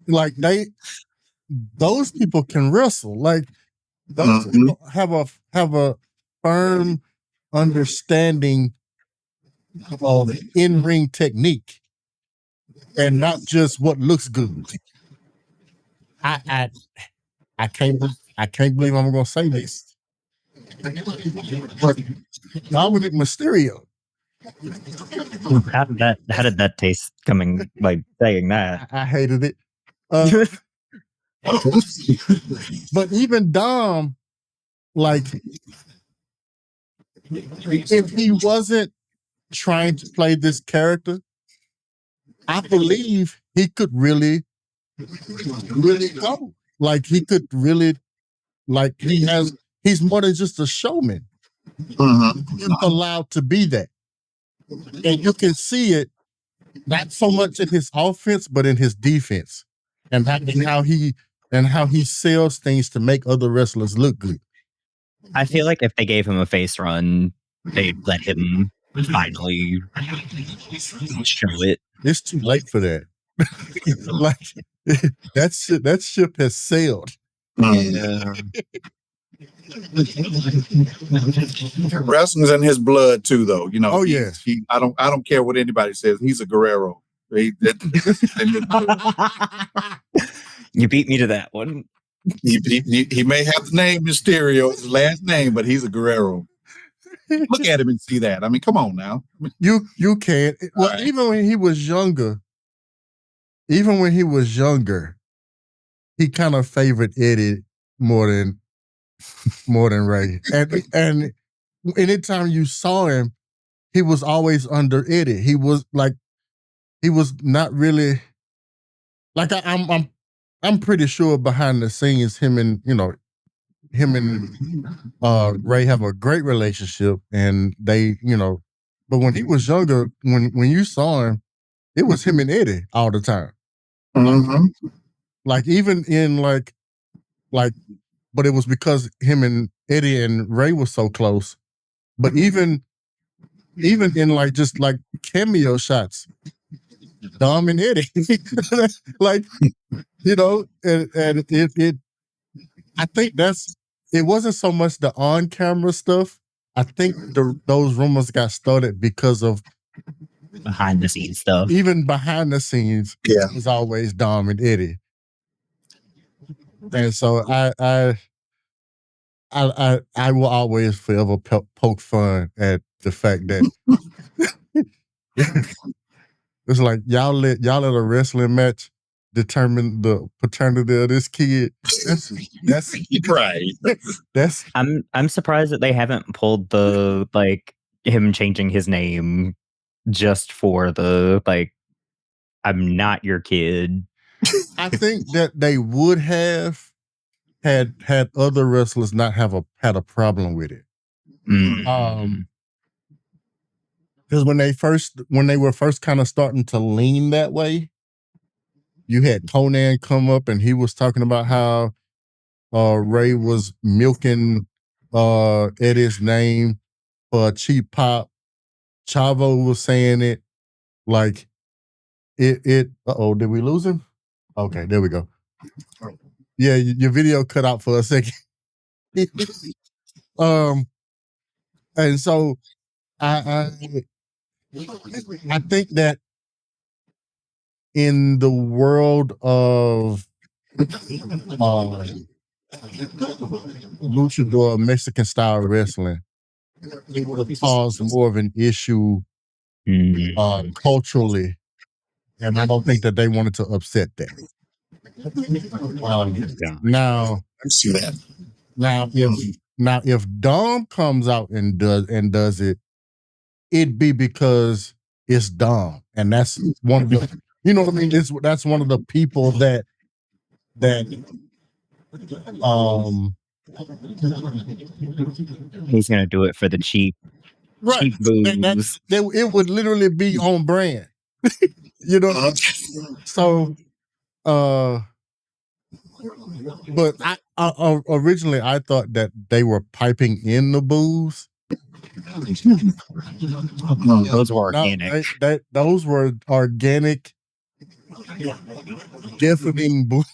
Like, those people can wrestle. Like, those people have a firm understanding of in-ring technique and not just what looks good. I can't believe I'm gonna say this, but Dominic Mysterio. How did that taste coming, like, saying that? I hated it. But even Dom, like, if he wasn't trying to play this character, I believe he could really go. Like, he could really, like, he's more than just a showman. He's allowed to be that. And you can see it, not so much in his offense, but in his defense. And how he sells things to make other wrestlers look good. I feel like if they gave him a face run, they'd let him finally show it. It's too late for that. Like, that ship has sailed. Yeah. Wrestling's in his blood too, though. You know. Oh yeah. I don't care what anybody says. He's a Guerrero. You beat me to that one. He may have the name Mysterio, his last name, but he's a Guerrero. Look at him and see that. I mean, come on now. You can't. Well, right. Even when he was younger, he kind of favored Eddie more than Ray. And anytime you saw him, he was always under Eddie. He was not really, like, I'm pretty sure behind the scenes him and Ray have a great relationship, and they, but when he was younger, when you saw him, it was him and Eddie all the time. Mm-hmm. like even in like, but it was because him and Eddie and Ray were so close. But even in like just like cameo shots, Dom and Eddie, like you know, and it I think it wasn't so much the on camera stuff. I think those rumors got started because of behind the scenes stuff. even behind the scenes. Yeah. It was always Dom and Eddie, and so I will always forever poke fun at the fact that it's like y'all let a wrestling match determine the paternity of this kid. That's Right. that's I'm surprised that they haven't pulled the like him changing his name just for the like I'm not your kid. I think that they would have had other wrestlers not had a problem with it. Mm. Because when they were first kind of starting to lean that way, you had Conan come up and he was talking about how Ray was milking Eddie's name for a cheap pop. Chavo was saying it like it. Uh-oh, did we lose him? Okay, there we go. Yeah, your video cut out for a second. And so I think that in the world of luchador Mexican style wrestling, it would have caused more of an issue culturally, and I don't think that they wanted to upset that. Now, I see that. Now if Dom comes out and does it, it'd be because it's Dom, and that's one of the, you know what I mean. That's one of the people that He's gonna do it for the cheap booze. It would literally be on brand, you know. So, but I originally I thought that they were piping in the booze. Those were organic. Those were organic, deafening booze.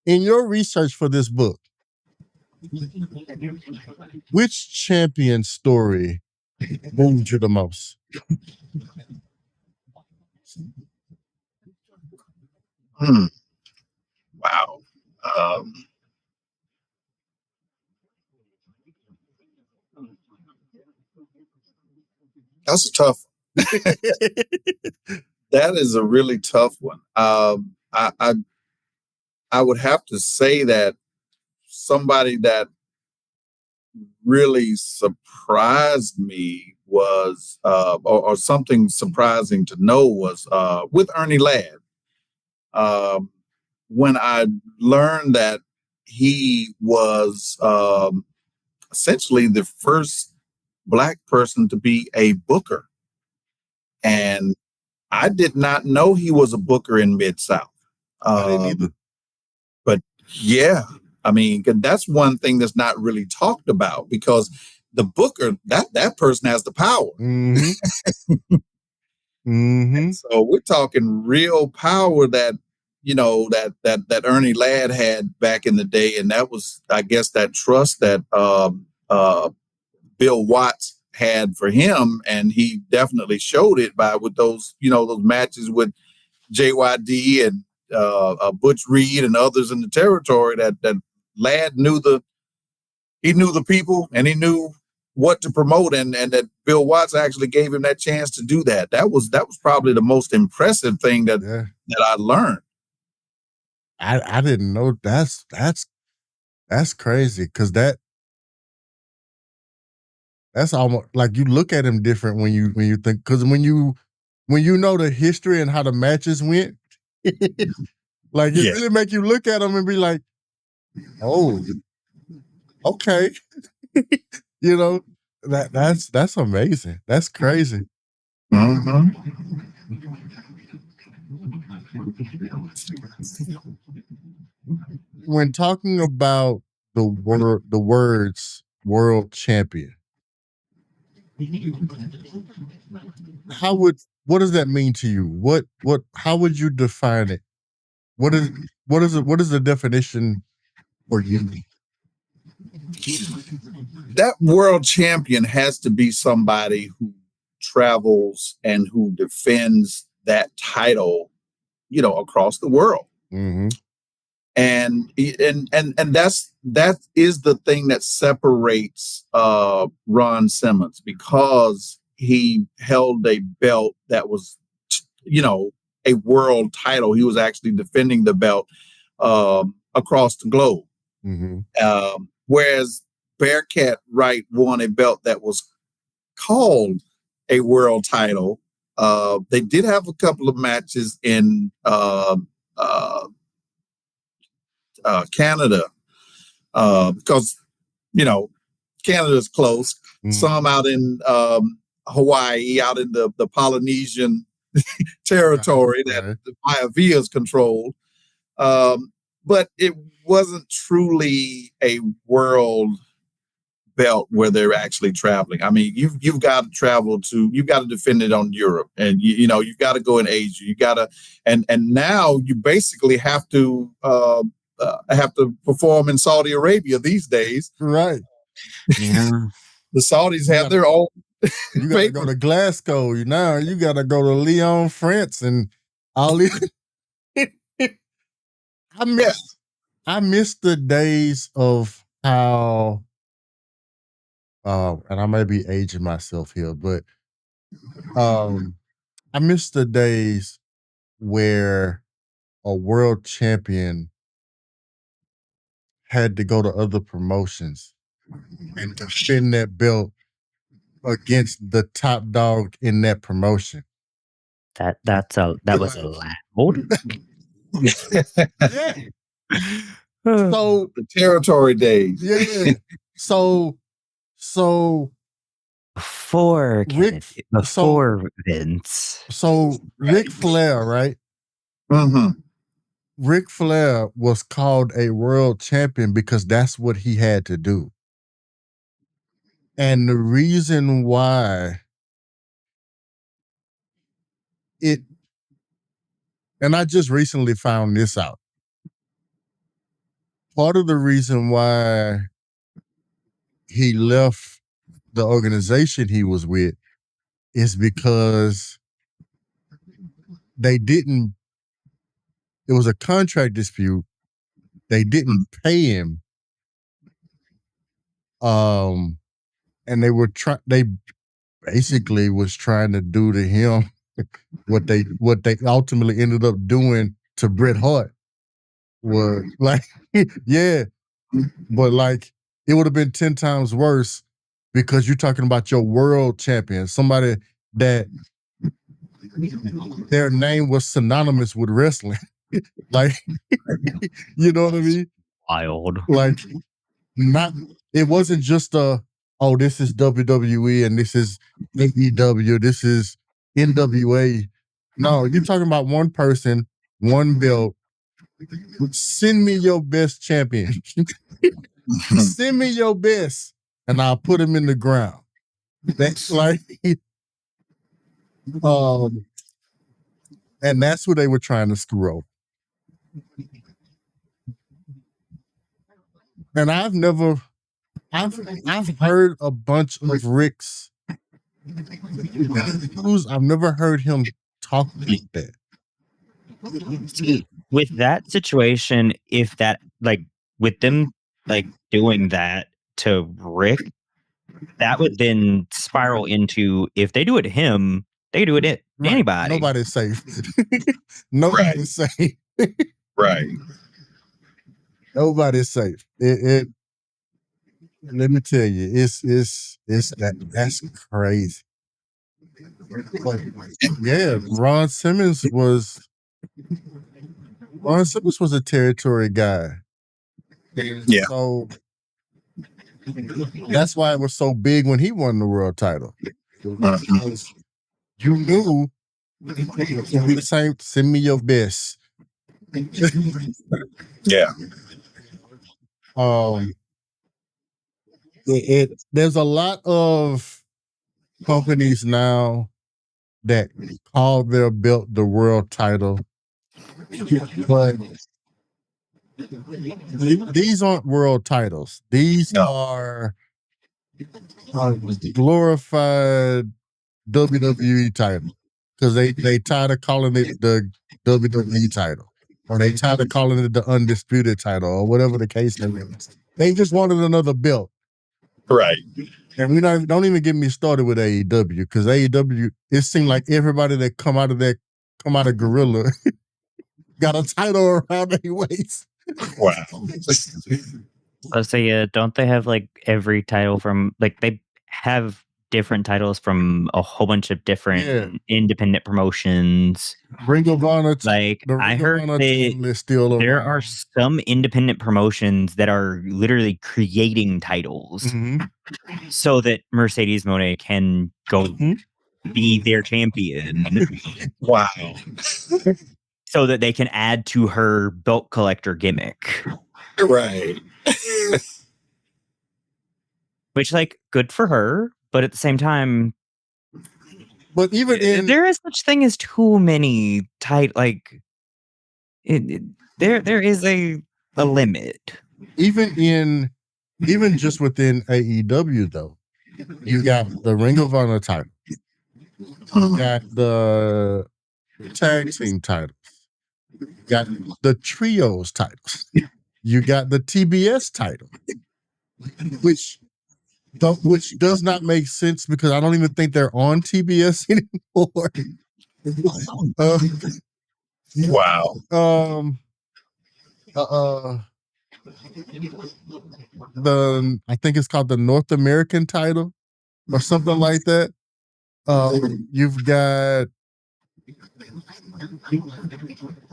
In your research for this book, which champion story moved you the most? Wow. That's a tough one. That is a really tough one. I would have to say that somebody that really surprised me was, or something surprising to know was with Ernie Ladd. When I learned that he was essentially the first Black person to be a booker. And I did not know he was a booker in Mid-South. I didn't either. But yeah, I mean, that's one thing that's not really talked about, because the booker, that person has the power. Mm-hmm. Mm-hmm. So we're talking real power that, you know, that Ernie Ladd had back in the day. And that was, I guess, that trust that Bill Watts had for him, and he definitely showed it with those, you know, those matches with JYD and Butch Reed and others in the territory. That Ladd knew the people, and he knew what to promote, and that Bill Watts actually gave him that chance to do that. That was probably the most impressive thing that I learned. I didn't know. That's crazy, because that's almost like you look at him different when you think, because when you know the history and how the matches went, like it really make you look at him and be like, oh, okay. You know, That's amazing. That's crazy. Mhm. When talking about the words world champion, what does that mean to you? How would you define it? What is the definition for you? That world champion has to be somebody who travels and who defends that title, across the world. Mm-hmm. And that is the thing that separates Ron Simmons, because he held a belt that was, a world title. He was actually defending the belt across the globe. Mm-hmm. Whereas Bearcat Wright won a belt that was called a world title. They did have a couple of matches in Canada, because Canada's close. Mm-hmm. Some out in Hawaii, out in the Polynesian territory that the Mayavias controlled. But it wasn't truly a world belt where they're actually traveling. I mean, you've got to defend it on Europe, and you've got to go in Asia. You got to, and now you basically have to perform in Saudi Arabia these days. Right. The Saudis have their own. You got to go to Glasgow. Now you got to go to Lyon, France, and all these. I miss the days of how, and I may be aging myself here, but I miss the days where a world champion had to go to other promotions and defend that belt against the top dog in that promotion. That was loud. Yeah. So the territory days. Yeah. So before Vince. So Ric Flair, right? Mm-hmm. Ric Flair was called a world champion because that's what he had to do. And the reason why and I just recently found this out. Part of the reason why he left the organization he was with is because it was a contract dispute. They didn't pay him. And they basically was trying to do to him what they ultimately ended up doing to Bret Hart. Was like, yeah, but like it would have been 10 times worse because you're talking about your world champion, somebody that their name was synonymous with wrestling. Like, you know what I mean? Wild. Like, it wasn't just this is WWE and this is AEW, this is NWA. No, you're talking about one person, one belt. Send me your best champion. Send me your best, and I'll put him in the ground. That's like, and that's what they were trying to screw over. And I've heard a bunch of Rick's news. I've never heard him talk like that. With that situation, if that with them doing that to Rick, that would then spiral into, if they do it to him, they do it to anybody. Nobody's safe. Nobody's safe. Right. Nobody's safe. Let me tell you, that's crazy. But, yeah, Ron Simmons was a territory guy. Yeah. So That's why it was so big when he won the world title. Because you knew the same, send me your best. Yeah. There's a lot of companies now that call their belt the world title, but these aren't world titles. These are glorified WWE title, because they tired of calling it the WWE title, or they tired of calling it the undisputed title, or whatever the case may be. They just wanted another belt. Right. And don't even get me started with AEW, because AEW, it seemed like everybody that come out of Gorilla got a title around their waist. Wow. Let's say, don't they have like every title from like they have different titles from a whole bunch of different independent promotions? Ring of Honor, Like the I Ring heard of Honor that title is still there around. are some independent promotions that are literally creating titles so that Mercedes Moné can go be their champion. Wow. So that they can add to her belt collector gimmick. Right. Which, like, good for her, but at the same time, but even there is such thing as too many like there is a limit. Even just within AEW though, you got the Ring of Honor title, you got the tag team titles, you got the trios titles, you got the TBS title, which does not make sense, because I don't even think they're on TBS anymore. Wow. I think it's called the North American title or something like that. You've got,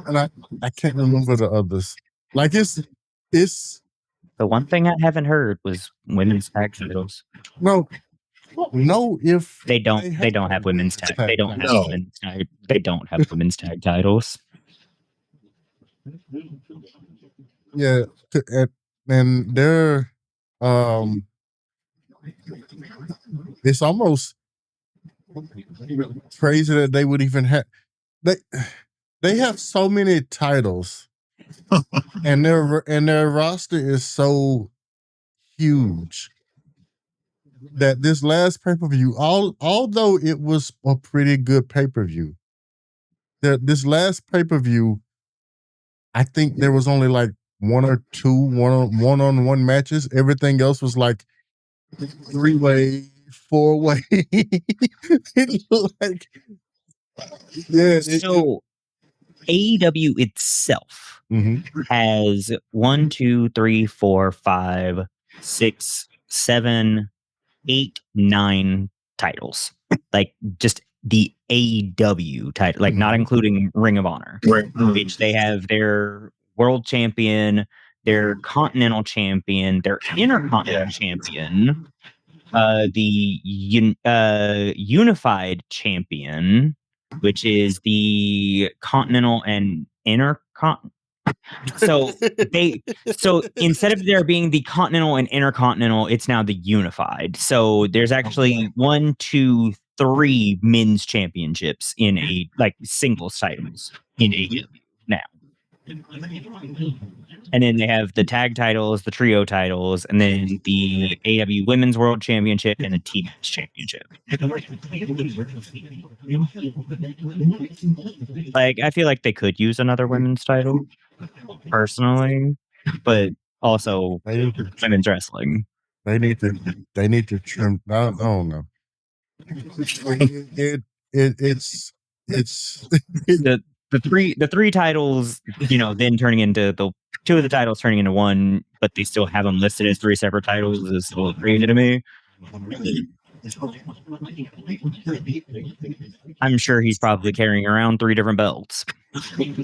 and I can't remember the others. Like it's the one thing I haven't heard was women's tag titles. No, if they don't have women's tag. They don't have women's tag. They don't have women's tag titles. Yeah, and they're it's almost crazy that they would even have they have so many titles and their roster is so huge that this last pay-per-view, although it was a pretty good pay-per-view, this last pay-per-view, I think there was only like one or two one-on-one matches. Everything else was like 3-way, 4-way. Like, yeah. So AEW itself has 1, 2, 3, 4, 5, 6, 7, 8, 9 titles. Like just the AEW title, like not including Ring of Honor, which they have their world champion, their continental champion, their intercontinental champion, the unified champion, which is the continental and intercontinental. So instead of there being the continental and intercontinental, it's now the unified. So there's actually 1, 2, 3 men's championships in a like singles titles in AEW now. And then they have the tag titles, the trio titles, and then the AEW Women's World Championship and the TBS Championship. Like, I feel like they could use another women's title, personally, but also women's wrestling. They need to trim. I don't know. It's the three titles, then turning into the 2 of the titles turning into 1, but they still have them listed as 3 separate titles is a little crazy to me. I'm sure he's probably carrying around 3 different belts. Probably.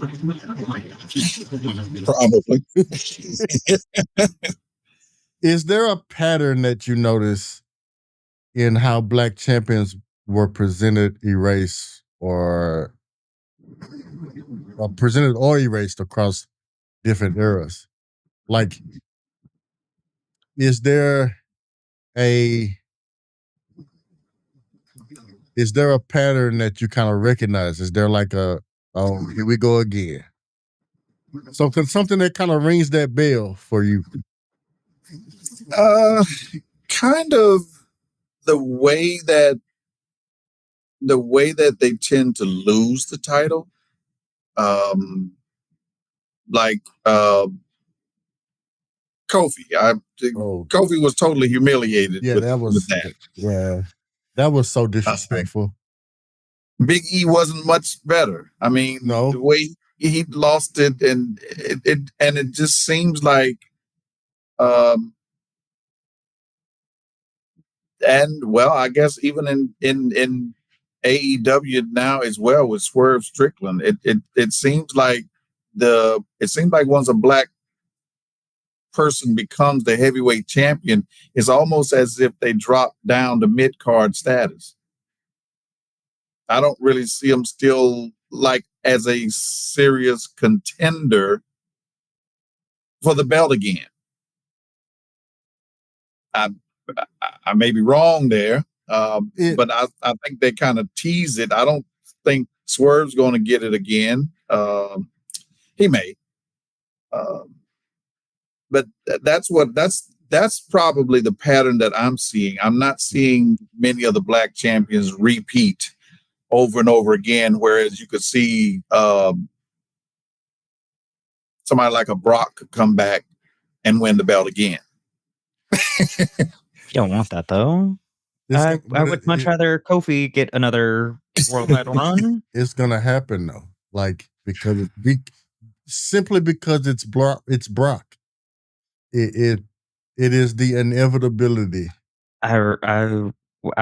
Is there a pattern that you notice in how black champions were presented, erased, or presented or erased across different eras? Like, is there a pattern that you kind of recognize? Is there like oh, here we go again? Something that kind of rings that bell for you. Kind of the way that they tend to lose the title. Like Kofi. Kofi was totally humiliated. Yeah, with that. Yeah, that was so disrespectful. Big E wasn't much better. I mean, no, the way he lost it, and it just seems like, and well, I guess even in AEW now as well with Swerve Strickland, it seems like once a black person becomes the heavyweight champion, it's almost as if they drop down to mid-card status. I don't really see them still like as a serious contender for the belt again. I may be wrong there, but I think they kind of tease it. I don't think Swerve's going to get it again. He may, but that's probably the pattern that I'm seeing. I'm not seeing many of the black champions repeat over and over again, whereas you could see somebody like a Brock could come back and win the belt again. You don't want that, though. I would much rather Kofi get another world title run. It's gonna happen though, like simply because it's Brock. It is the inevitability. I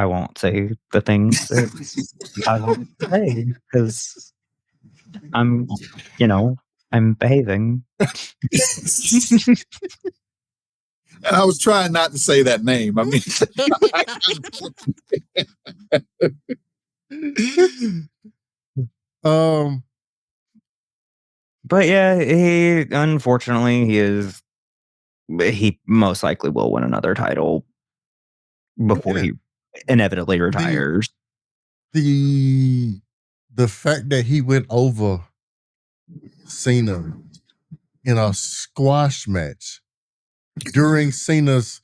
won't say the things that I won't say because I'm behaving. And I was trying not to say that name. I mean, but yeah, he most likely will win another title before he inevitably retires. The fact that he went over Cena in a squash match during Cena's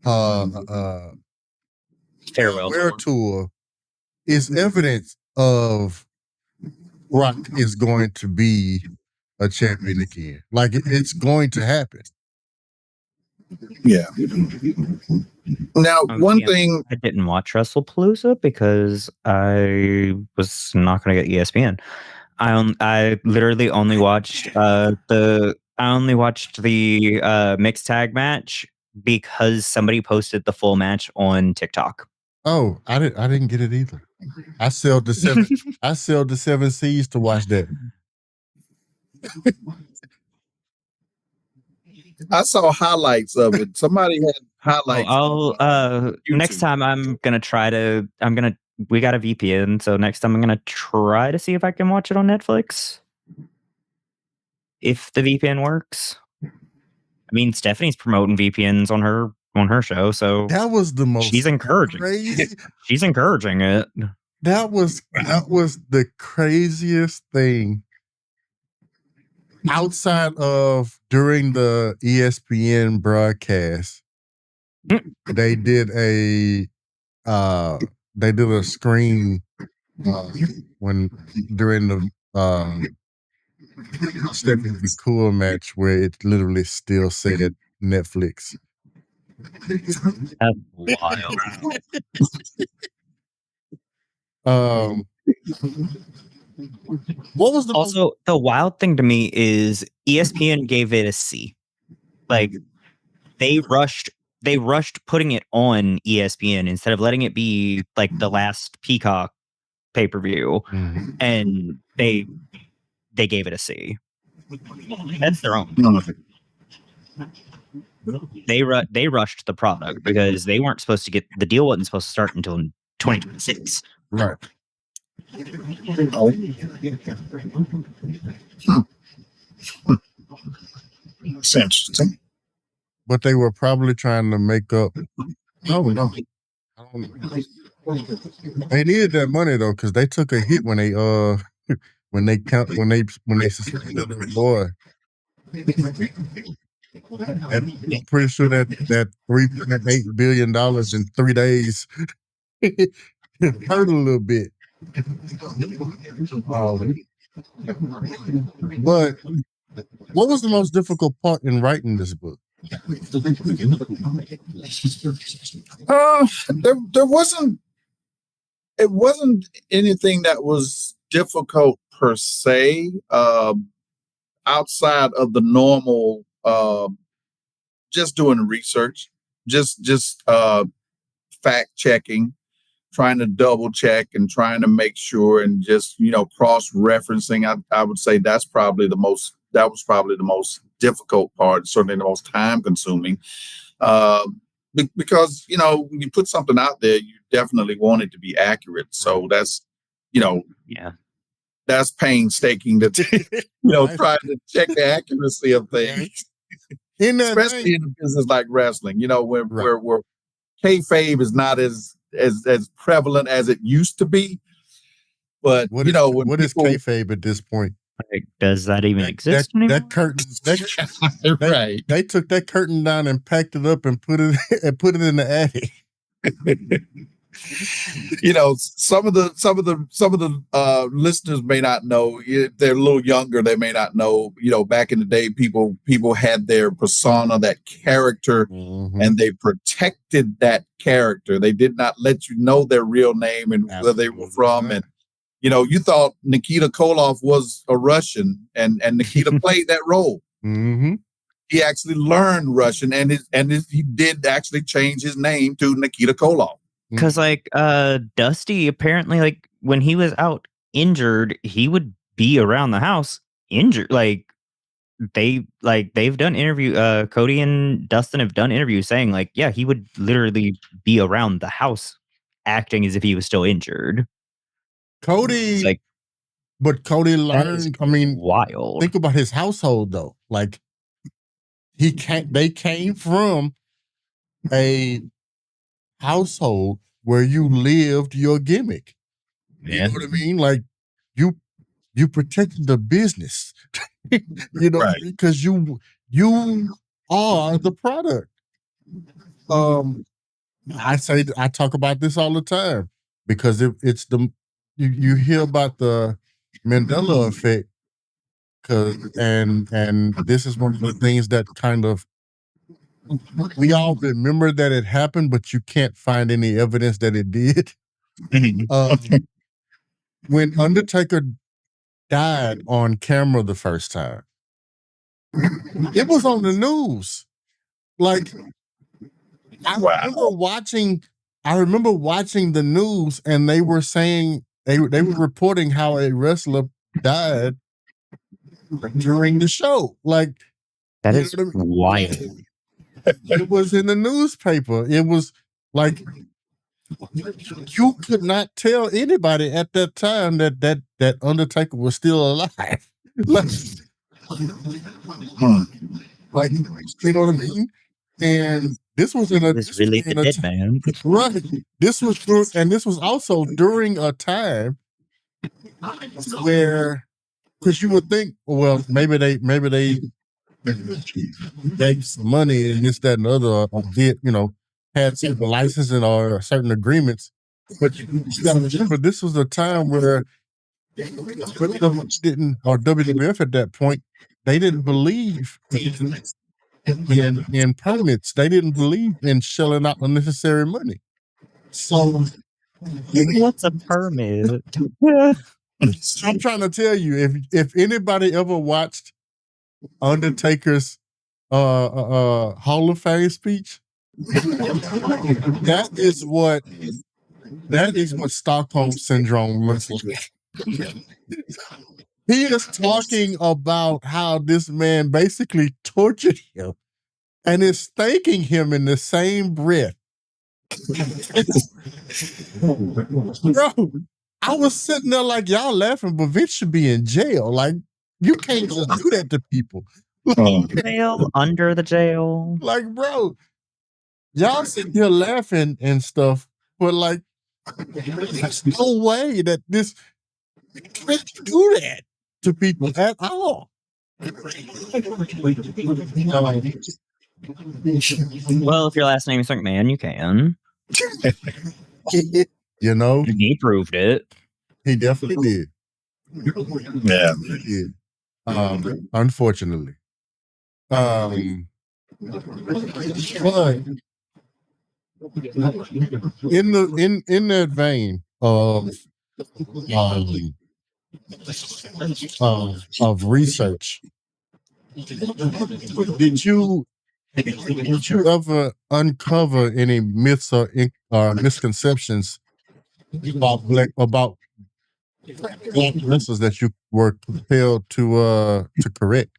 farewell tour is evidence of Brock is going to be a champion again. Like it's going to happen. Yeah. Now, one thing I didn't watch WrestlePalooza because I was not going to get ESPN. I literally only watched the mixed tag match because somebody posted the full match on TikTok. Oh, I didn't get it either. I sailed the 7 seas to watch that. I saw highlights of it. Somebody had highlights. Next time we got a VPN, so next time I'm gonna try to see if I can watch it on Netflix. If the VPN works. I mean, Stephanie's promoting VPNs on her show, so that was the most she's encouraging. She's encouraging it. That was the craziest thing. Outside of during the ESPN broadcast, they did a screen during the Stephanie Cool match where it literally still said Netflix. That's wild. What was the wild thing to me is ESPN gave it a C. Like they rushed putting it on ESPN instead of letting it be like the last Peacock pay-per-view, and they gave it a C. That's their own. They rushed the product because they weren't supposed to get the deal wasn't supposed to start until 2026. Right. It's interesting. But they were probably trying to make up. No. I don't know. They needed that money though, because they took a hit when they suspended their boy. And I'm pretty sure that $3.8 billion in 3 days hurt a little bit. But what was the most difficult part in writing this book? There wasn't. It wasn't anything that was difficult per se, outside of the normal. Just doing research, just fact checking, trying to double check and trying to make sure, and just cross referencing. I would say that was probably the most difficult part, certainly the most time consuming, because when you put something out there, you definitely want it to be accurate. So that's that's painstaking to trying to check the accuracy of things. Especially in a business like wrestling, where kayfabe is not as prevalent as it used to be. But what is kayfabe at this point? Like, does that even exist anymore? That curtain, right? They took that curtain down and packed it up and put it in the attic. Some of the listeners may not know. They're a little younger. They may not know. Back in the day, people had their persona, that character, and they protected that character. They did not let you know their real name and where they were from. And you thought Nikita Koloff was a Russian, and Nikita played that role. Mm-hmm. He actually learned Russian, and he did actually change his name to Nikita Koloff. Because Dusty apparently, like, when he was out injured, he would be around the house injured. They've done interview. Cody and Dustin have done interviews saying he would literally be around the house acting as if he was still injured. Cody learned. I mean, wild. Think about his household though. They came from a household where you lived your gimmick. You know what I mean? You protected the business. Right. Because you are the product. I talk about this all the time because it's you hear about the Mandela effect, and this is one of the things that kind of we all remember that it happened, but you can't find any evidence that it did. When Undertaker died on camera the first time, it was on the news. I remember watching the news, and they were saying they were reporting how a wrestler died during the show. That is wild. It was in the newspaper. It was you could not tell anybody at that time that Undertaker was still alive. You know what I mean? And this was in a really the dead man. Right. This was also during a time where, because you would think, well, maybe they gave some money and this, that, and the other, or did, had certain licensing or certain agreements. But you gotta remember, this was a time where WWF at that point, they didn't believe in permits. They didn't believe in shelling out unnecessary money. So what's a permit? I'm trying to tell you, if anybody ever watched Undertaker's Hall of Fame speech, that is what Stockholm syndrome looks like. He is talking about how this man basically tortured him and is thanking him in the same breath. Bro, I was sitting there like, y'all laughing, but Vince should be in jail. Like, you can't just do that to people. Jail, under the jail. Like, bro, y'all sitting here laughing and stuff, but like, there's no way that this can't do that to people at all. Well, if your last name is McMahon, you can. You know, He proved it. he definitely did. Yeah. He did. Unfortunately. But in that vein of research, did you ever uncover any myths or misconceptions about black wrestlers that you were compelled to correct?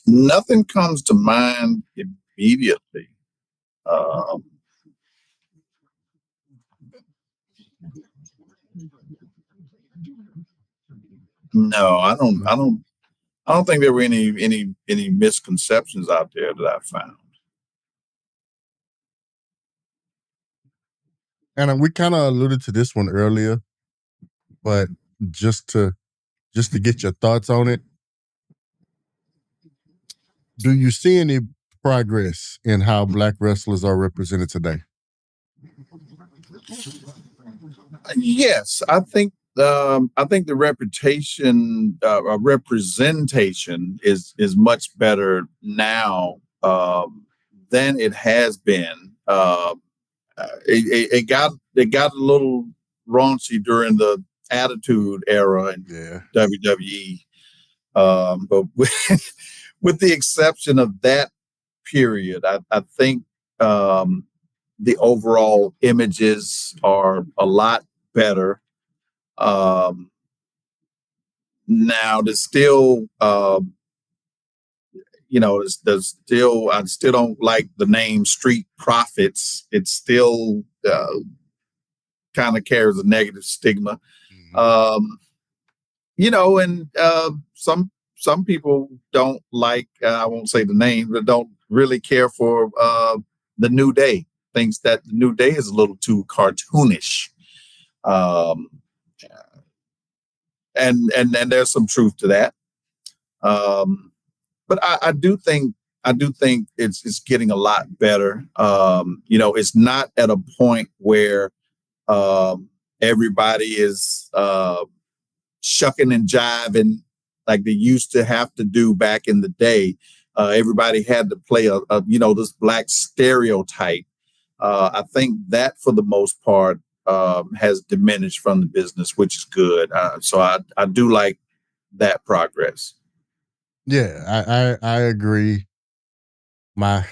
Nothing comes to mind immediately. No, I don't think there were any misconceptions out there that I found. And we kind of alluded to this one earlier, but just to get your thoughts on it, do you see any progress in how black wrestlers are represented today? Yes, I think the representation is much better now than it has been. It got a little raunchy during the Attitude Era in WWE, but with the exception of that period, I think the overall images are a lot better. Now there's still, I still don't like the name Street Profits. It still kind of carries a negative stigma. And some people don't like, I won't say the name, but don't really care for the New Day. Thinks that the New Day is a little too cartoonish. And there's some truth to that. But I do think it's getting a lot better. It's not at a point where everybody is shucking and jiving like they used to have to do back in the day. Everybody had to play this black stereotype. I think that for the most part has diminished from the business, which is good. So I do like that progress. Yeah, I agree. I'm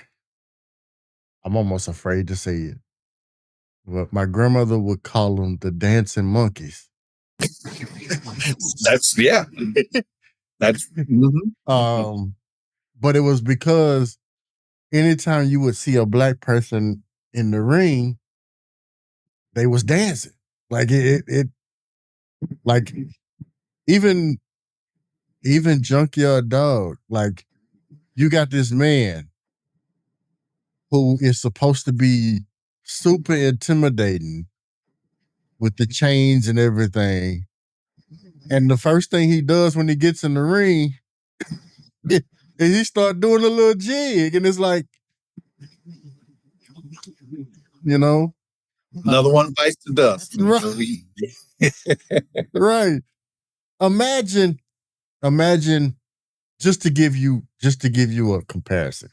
almost afraid to say it, but my grandmother would call them the dancing monkeys. That's but it was because anytime you would see a black person in the ring, they was dancing. Like it like even Junkyard Dog, like you got this man who is supposed to be super intimidating with the chains and everything. And the first thing he does when he gets in the ring is he start doing a little jig. And it's like, another one bites the dust. Right. Right. Imagine just to give you a comparison.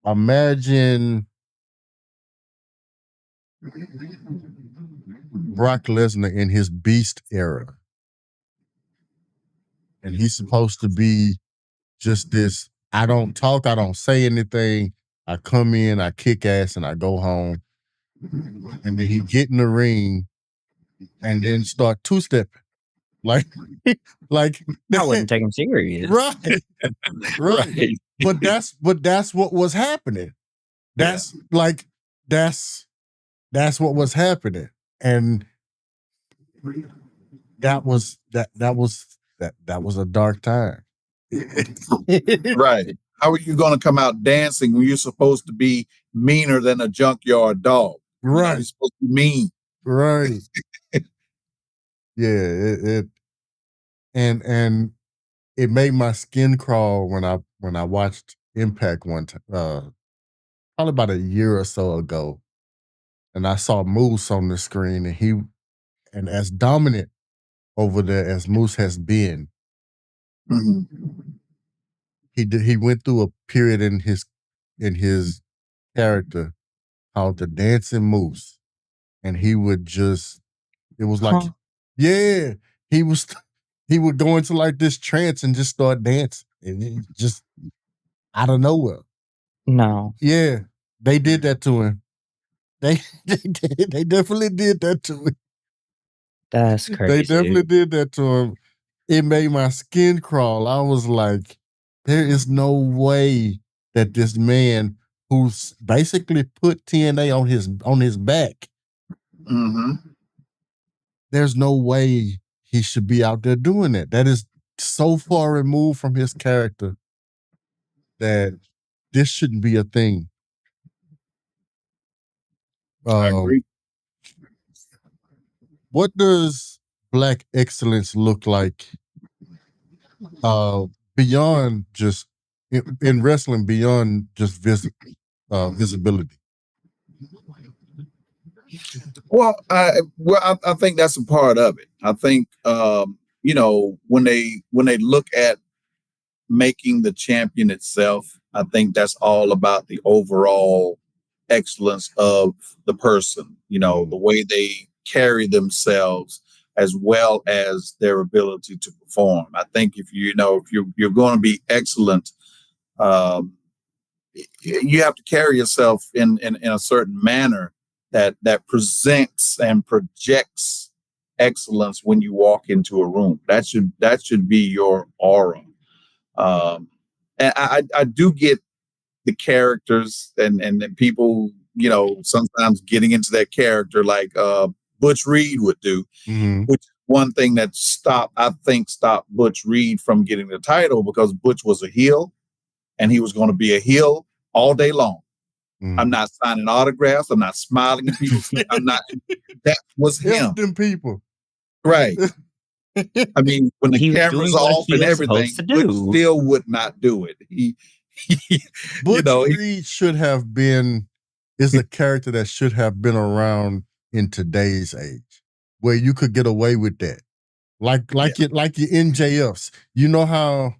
Imagine Brock Lesnar in his Beast era. And he's supposed to be just this, I don't talk, I don't say anything. I come in, I kick ass, and I go home. and then he get in the ring and then start two-stepping. Like like I wouldn't take him serious. right. Right. But that's what was happening. That's like that's what was happening. And that was a dark time. Right. How are you going to come out dancing when you're supposed to be meaner than a junkyard dog? Right. You're supposed to be mean. Right. Yeah, and it made my skin crawl when I watched Impact one time, probably about a year or so ago, and I saw Moose on the screen, and as dominant over there as Moose has been, he went through a period in his character called the Dancing Moose, and he would just, it was like, yeah, he would go into like this trance and just start dancing, and it just out of nowhere. No. Yeah, they did that to him. They definitely did that to him. That's crazy. They definitely did that to him. It made my skin crawl. I was like, there is no way that this man who's basically put TNA on his back, there's no way he should be out there doing that. That is so far removed from his character that this shouldn't be a thing. I agree. What does Black excellence look like beyond just in wrestling, beyond just visibility? Well, I think that's a part of it. I think when they look at making the champion itself, I think that's all about the overall excellence of the person. The way they carry themselves, as well as their ability to perform. I think if you're going to be excellent, you have to carry yourself in a certain manner that presents and projects excellence when you walk into a room. That should be your aura. And I do get the characters and people, sometimes getting into that character like Butch Reed would do, which is one thing that stopped Butch Reed from getting the title, because Butch was a heel and he was going to be a heel all day long. I'm not signing autographs. I'm not smiling at people. That was him. Them people. Right. I mean, when the camera's off and everything, Butch still would not do it. Butch Reed is a character that should have been around in today's age, where you could get away with that. Like your MJFs. You know how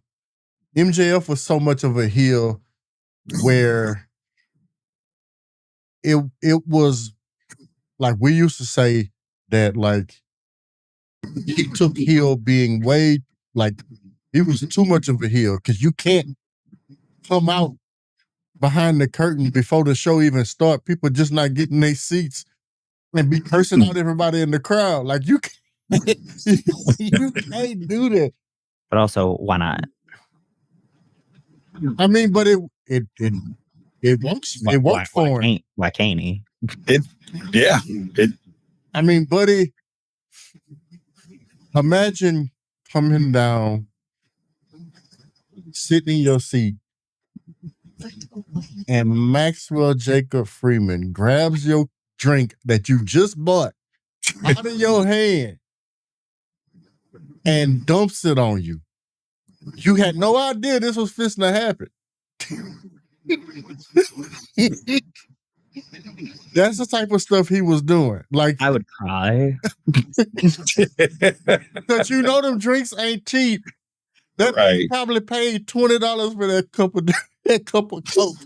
MJF was so much of a heel where it was like, we used to say that like he took heel being way, like he was too much of a heel, because you can't come out behind the curtain before the show even start. People just not getting their seats and be cursing out everybody in the crowd. Like you can't do that. But also, why not? I mean, but it works. It works for him. Why can't he? I mean, buddy, imagine coming down, sitting in your seat, and Maxwell Jacob Freeman grabs your drink that you just bought out of your hand and dumps it on you. You had no idea this was fixing to happen. That's the type of stuff he was doing. Like, I would cry. Because them drinks ain't cheap. He probably paid $20 for that cup of Coke.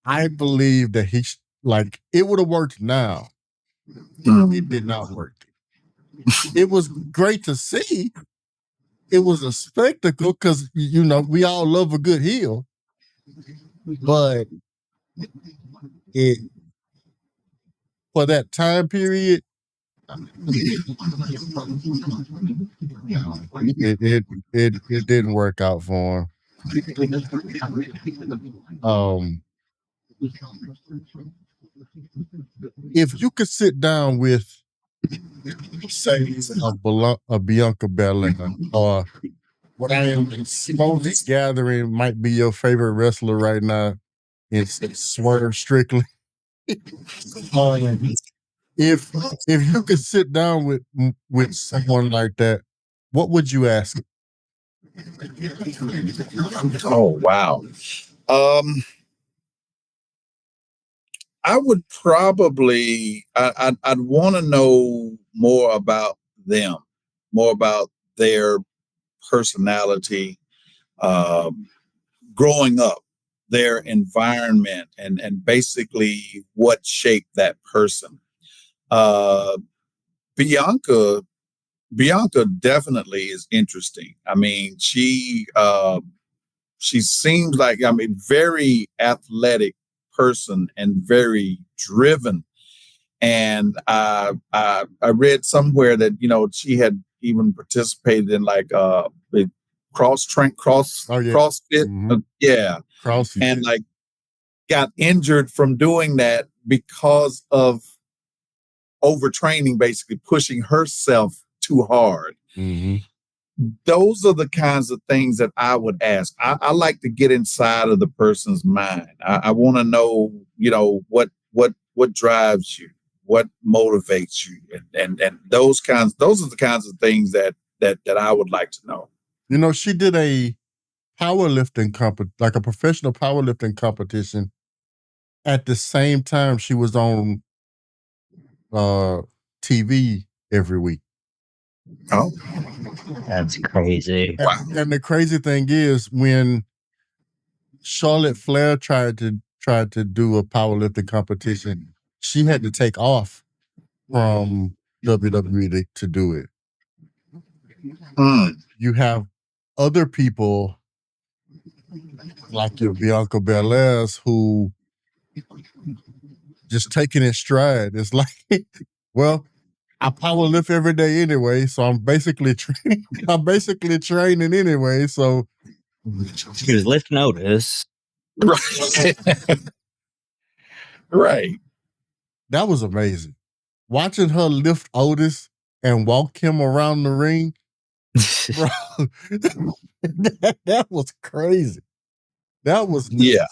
I believe that it would have worked now. It did not work. It was great to see, it was a spectacle because we all love a good heel, but it for that time period, it didn't work out for him. If you could sit down with, say, a Bianca Belair, or what I am slowly gathering might be your favorite wrestler right now, it's Swerve Strickland. If you could sit down with someone like that, what would you ask? Oh, wow. I would probably, I'd want to know more about them, more about their personality, growing up, their environment, and basically what shaped that person. Bianca definitely is interesting. I mean, she seems like, very athletic person and very driven. And I read somewhere that she had even participated in like the CrossFit, CrossFit, and like got injured from doing that because of overtraining, basically pushing herself too hard. Mm-hmm. Those are the kinds of things that I would ask. I like to get inside of the person's mind. I want to know, what drives you, what motivates you, and those are the kinds of things that I would like to know. She did a powerlifting like a professional powerlifting competition. At the same time, she was on TV every week. Oh, That's crazy. And the crazy thing is, when Charlotte Flair tried to do a powerlifting competition, she had to take off from WWE to do it. You have other people like your Bianca Belairs who just taking it stride. It's like, well, I power lift every day anyway, so I'm basically training anyway. So She was lift notice. Right. Right. That was amazing. Watching her lift Otis and walk him around the ring, bro, that was crazy. That was nuts. Yeah.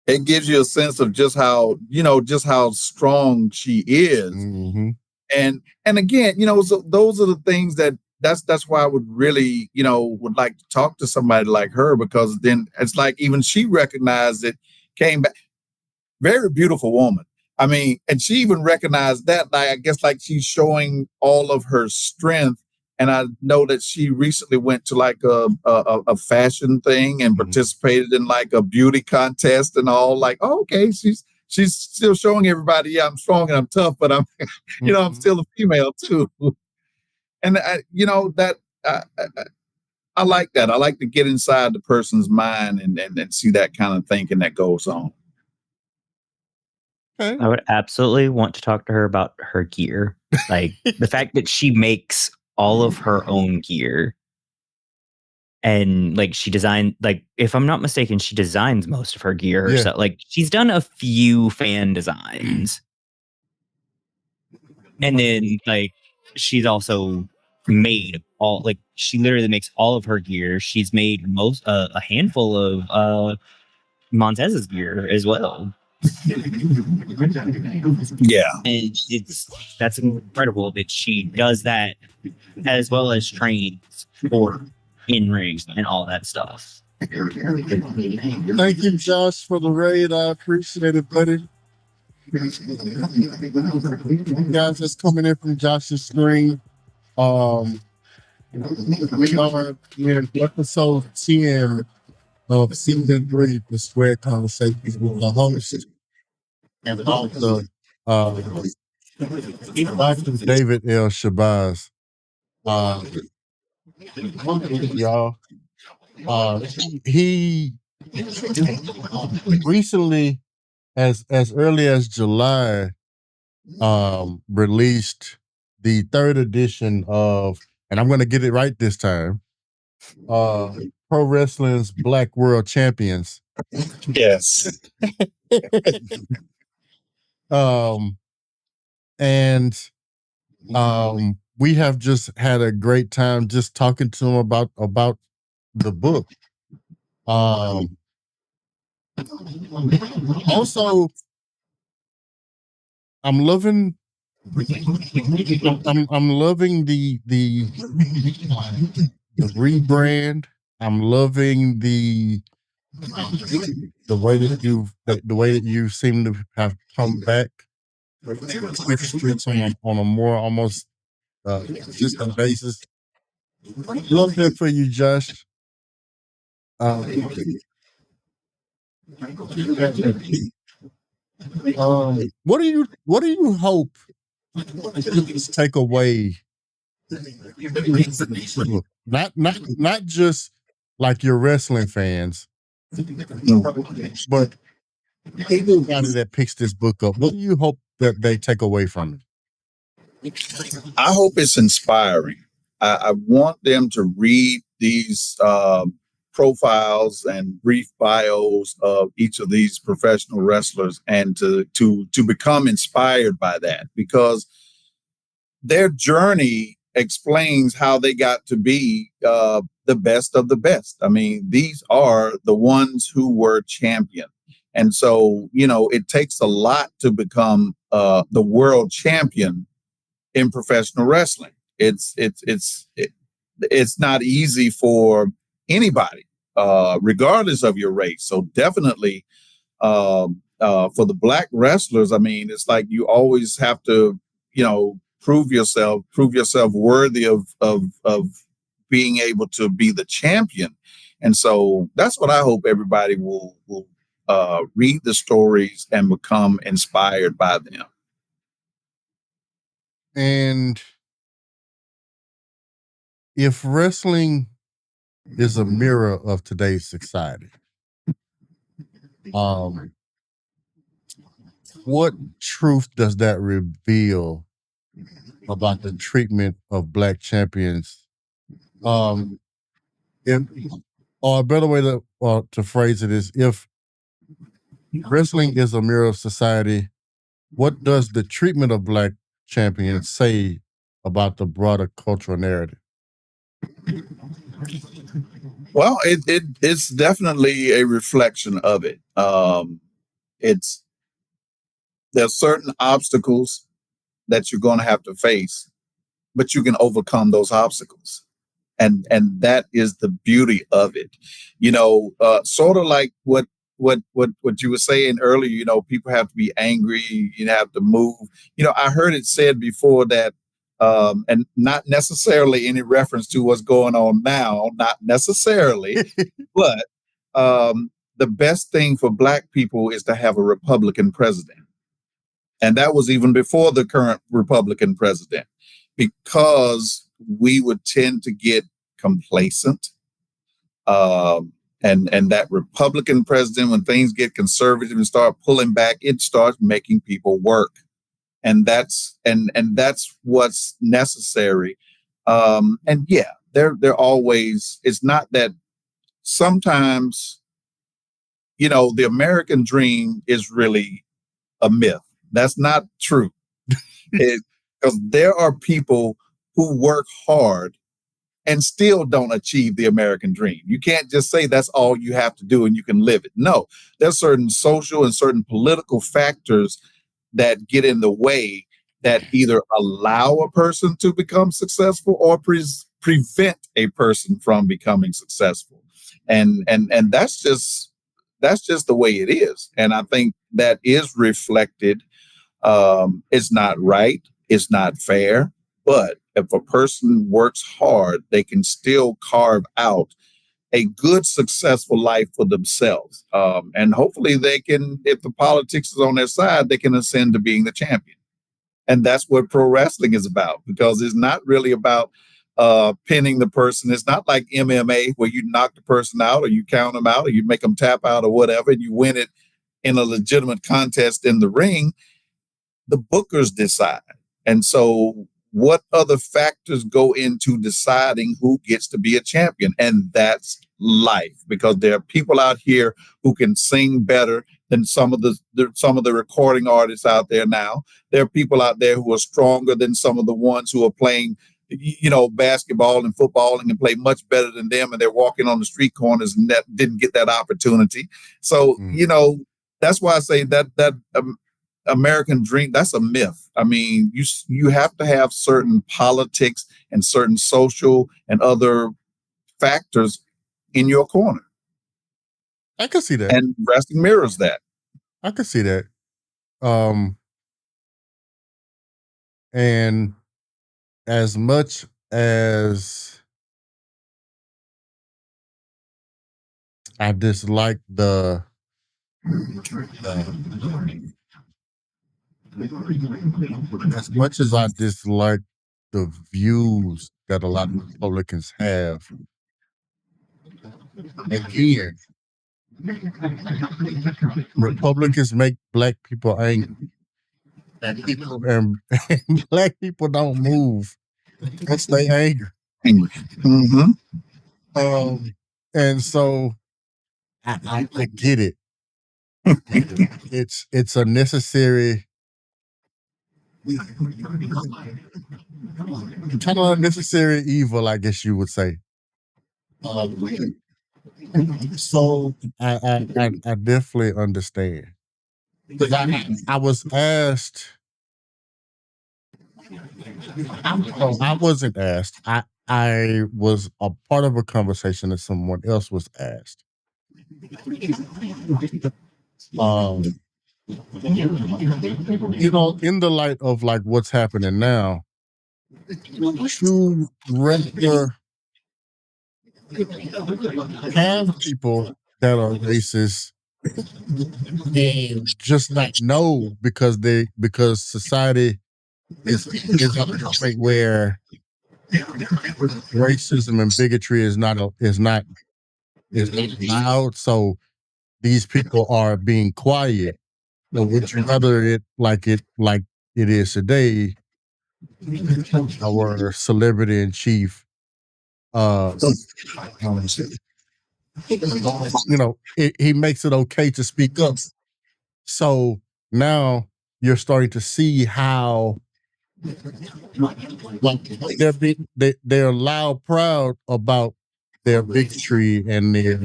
It gives you a sense of just how strong she is. Mm-hmm. And again, so those are the things that's why I would really, would like to talk to somebody like her, because then it's like even she recognized it, came back. Very beautiful woman. I mean, and she even recognized that, like, I guess, like, she's showing all of her strength. And I know that she recently went to like a fashion thing and participated in like a beauty contest and all. Like, oh, okay, she's still showing everybody, yeah, I'm strong and I'm tough, but I'm, I'm still a female too. And I like that. I like to get inside the person's mind and see that kind of thinking that goes on. Okay. I would absolutely want to talk to her about her gear. Like the fact that she makes all of her own gear. And like she designed, like, if I'm not mistaken, she designs most of her gear herself. Like she's done a few fan designs. And then like she's also made all, like, she literally makes all of her gear. She's made a handful of Montez's gear as well. Yeah. And that's incredible that she does that, as well as trains for in rings and all that stuff. Thank you, Josh, for the raid. I appreciate it, buddy. Guys, that's coming in from Josh's screen. We are in episode 10 of season 3 of Square Conversations with the host and author, Dr. David L. Shabazz. y'all. He recently, as early as July, released the third edition of, and I'm going to get it right this time, Pro Wrestling's Black World Champions. Yes. And we have just had a great time just talking to him about the book. Also, I'm loving I'm loving the rebrand. I'm loving the way that you seem to have come back with the streets on a more almost consistent basis. Love that for you, Josh. What do you hope students take away? Not just like your wrestling fans, but anybody that picks this book up. What do you hope that they take away from it? I hope it's inspiring. I want them to read these profiles and brief bios of each of these professional wrestlers and to become inspired by that, because their journey explains how they got to be the best of the best. I mean, these are the ones who were champion. And so, it takes a lot to become the world champion in professional wrestling. It's not easy for anybody, regardless of your race. So definitely for the Black wrestlers, I mean, it's like you always have to, prove yourself worthy of being able to be the champion. And so that's what I hope everybody will read the stories and become inspired by them. And if wrestling is a mirror of today's society, what truth does that reveal about the treatment of Black champions? Or a better way to phrase it is, if wrestling is a mirror of society, what does the treatment of Black champions say about the broader cultural narrative? Well, it's definitely a reflection of it. There's certain obstacles that you're going to have to face, but you can overcome those obstacles. And that is the beauty of it. Sort of like what you were saying earlier, people have to be angry, you have to move. I heard it said before that, and not necessarily any reference to what's going on now, not necessarily, but the best thing for Black people is to have a Republican president. And that was even before the current Republican president, because we would tend to get complacent. And that Republican president, when things get conservative and start pulling back, it starts making people work. And that's what's necessary. And yeah, they're always, it's not that sometimes, the American dream is really a myth. That's not true. Because there are people who work hard and still don't achieve the American dream. You can't just say that's all you have to do and you can live it. No, there's certain social and certain political factors that get in the way that either allow a person to become successful or prevent a person from becoming successful. And that's just the way it is. And I think that is reflected. It's not right. It's not fair. But if a person works hard, they can still carve out a good, successful life for themselves. And hopefully they can, if the politics is on their side, they can ascend to being the champion. And that's what pro wrestling is about, because it's not really about pinning the person. It's not like MMA where you knock the person out or you count them out or you make them tap out or whatever, and you win it in a legitimate contest in the ring. The bookers decide. And so what other factors go into deciding who gets to be a champion? And that's life, because there are people out here who can sing better than some of the recording artists out there now. There are people out there who are stronger than some of the ones who are playing, basketball and football and can play much better than them, and they're walking on the street corners and that didn't get that opportunity. So, that's why I say that American dream, that's a myth. I mean, you have to have certain politics and certain social and other factors in your corner. I can see that. And wrestling mirrors that. I can see that. And as much as I dislike as much as I dislike the views that a lot of Republicans have, again, Republicans make black people angry. And black people don't move once they angry. Mm-hmm. And so I get it. It's a necessary, kind of a necessary evil, I guess you would say. So I definitely understand. Because I was asked. I wasn't asked. I was a part of a conversation that someone else was asked. In the light of like what's happening now, to rather have people that are racist and just not know because society is at a point where racism and bigotry is not allowed. So these people are being quiet. So would you rather it like it is today? Our celebrity in chief, he makes it okay to speak up. So now you're starting to see how they're loud, proud about their bigotry and their.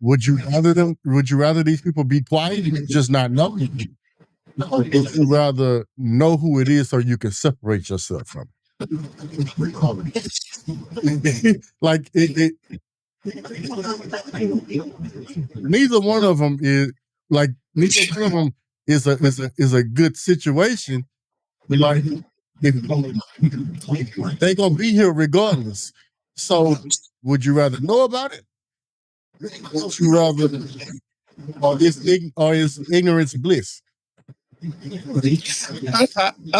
Would you rather these people be quiet and just not know? Or would you rather know who it is so you can separate yourself from it? Like neither one of them is a good situation. Like they're gonna be here regardless. So would you rather know about it? Would you rather, or is ignorance bliss? I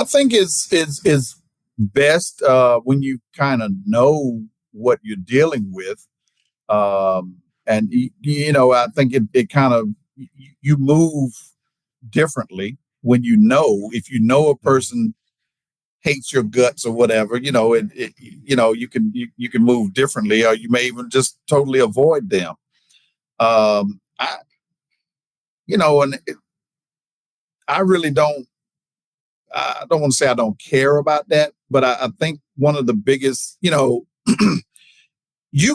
think it's best when you kind of know what you're dealing with, and I think it kind of, you move differently when if you know a person hates your guts or whatever, you can move differently, or you may even just totally avoid them. I really don't. I don't want to say I don't care about that, but I think one of the biggest, you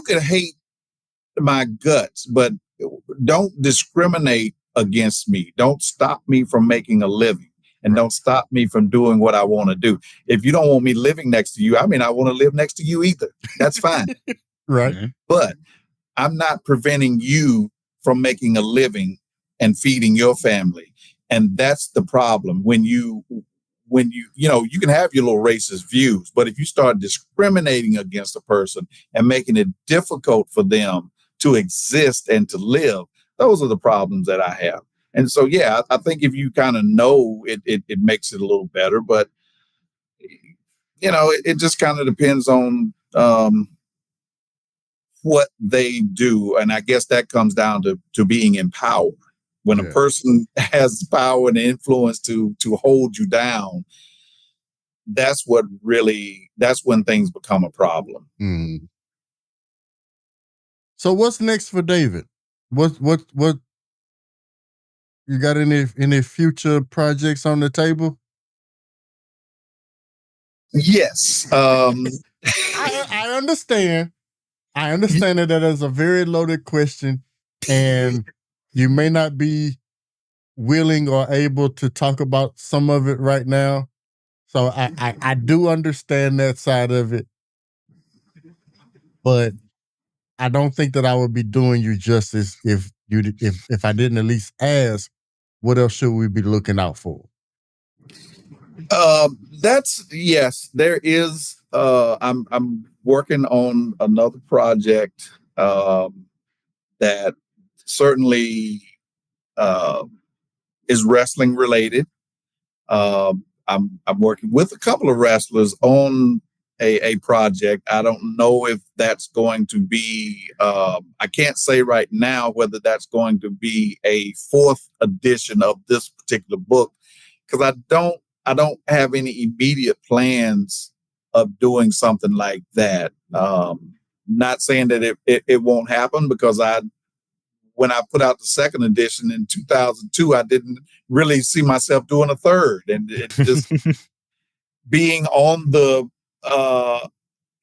can hate my guts, but don't discriminate against me. Don't stop me from making a living, and don't stop me from doing what I want to do. If you don't want me living next to you, I mean, I want to live next to you either. That's fine. Right. Mm-hmm. But I'm not preventing you from making a living and feeding your family. And that's the problem. When you can have your little racist views, but if you start discriminating against a person and making it difficult for them to exist and to live, those are the problems that I have. And so, yeah, I think if you kind of know it makes it a little better. But it just kind of depends on what they do. And I guess that comes down to being empowered. When a person has power and influence to hold you down, that's when things become a problem. Mm. So what's next for David? What you got any future projects on the table? Yes. I understand. I understand that is a very loaded question, and you may not be willing or able to talk about some of it right now. So I do understand that side of it, but I don't think that I would be doing you justice if I didn't at least ask, what else should we be looking out for? Yes, there is. I'm working on another project that certainly is wrestling related. I'm working with a couple of wrestlers on a project. I don't know if that's going to be. I can't say right now whether that's going to be a fourth edition of this particular book, because I don't have any immediate plans of doing something like that. Not saying that it won't happen, because when I put out the second edition in 2002, I didn't really see myself doing a third, and it just being on the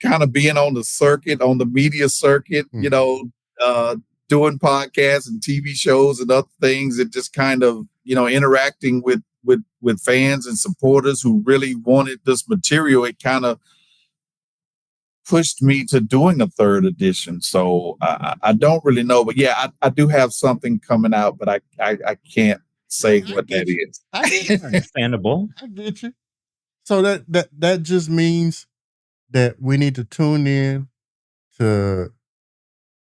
kind of being on the circuit, on the media circuit, doing podcasts and TV shows and other things. It just kind of, interacting with fans and supporters who really wanted this material. It kind of pushed me to doing a third edition. So I don't really know, but yeah, I do have something coming out, but I can't say what that is. Understandable. I get you. So that just means that we need to tune in to,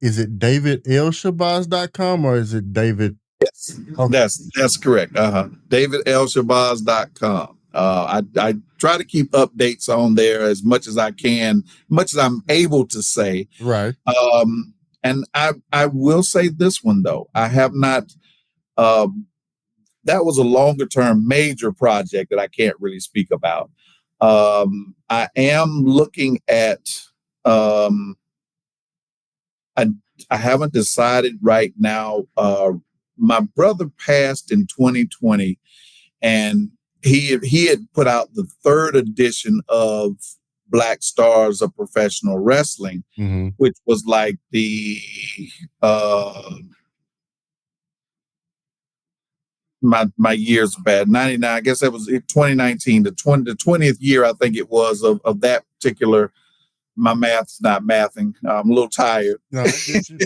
is it davidlshabazz.com or is it David? Yes, okay. That's correct. davidlshabazz.com. I try to keep updates on there as much as I can, much as I'm able to say. Right. And I will say this one though. I have not that was a longer term major project that I can't really speak about. I am looking at I haven't decided right now. My brother passed in 2020, and he had put out the third edition of Black Stars of Professional Wrestling, which was like the my years are bad. 99, I guess that was 2019, the 20th year, I think it was, of that particular. My math's not mathing. I'm a little tired. No, I get you.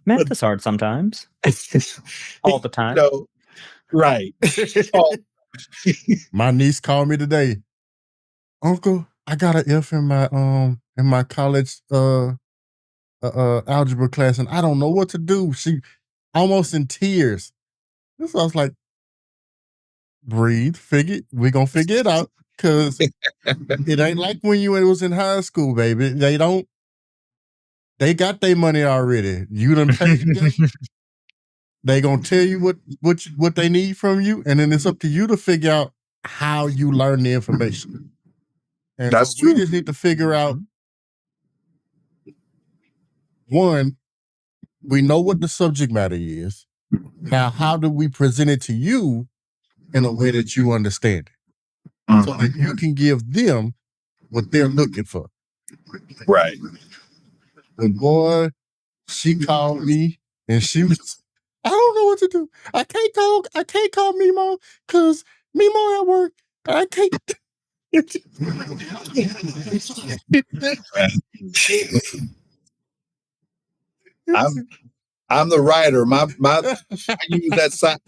Math is hard sometimes. All the time. Right. My niece called me today. Uncle, I got an F in my college algebra class, and I don't know what to do. She almost in tears. So I was like, breathe, we're gonna figure it out, because it ain't like when it was in high school, baby. They got their money already. You done paid them. They gonna tell you what they need from you, and then it's up to you to figure out how you learn the information. And that's so true. We just need to figure out, one, we know what the subject matter is. Now, how do we present it to you in a way that you understand it, so that you can give them what they're looking for? Right. And boy, she called me, and she was, I don't know what to do. I can't call Mimo, because Mimo at work. I can't. I'm the writer. I use that side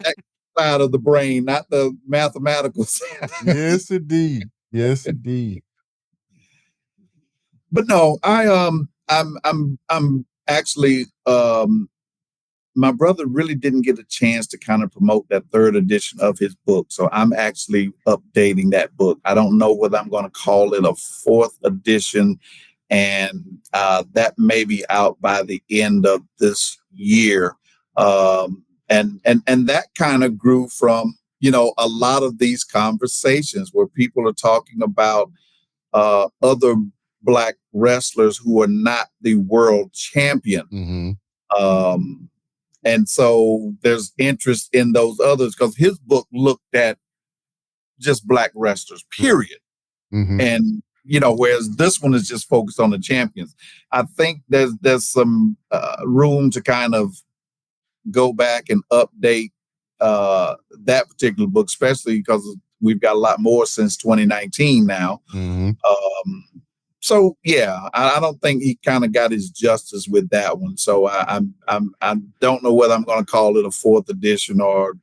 of the brain, not the mathematical side. Yes, indeed. Yes, indeed. But no, I'm actually my brother really didn't get a chance to kind of promote that third edition of his book. So I'm actually updating that book. I don't know whether I'm going to call it a fourth edition, and that may be out by the end of this year. And that kind of grew from, a lot of these conversations where people are talking about other Black wrestlers who are not the world champion. Mm-hmm. And so there's interest in those others because his book looked at just Black wrestlers, period. Mm-hmm. And, whereas this one is just focused on the champions. I think there's some room to kind of go back and update that particular book, especially because we've got a lot more since 2019 now. Mm-hmm. So yeah, I don't think he kind of got his justice with that one. So I don't know whether I'm going to call it a fourth edition or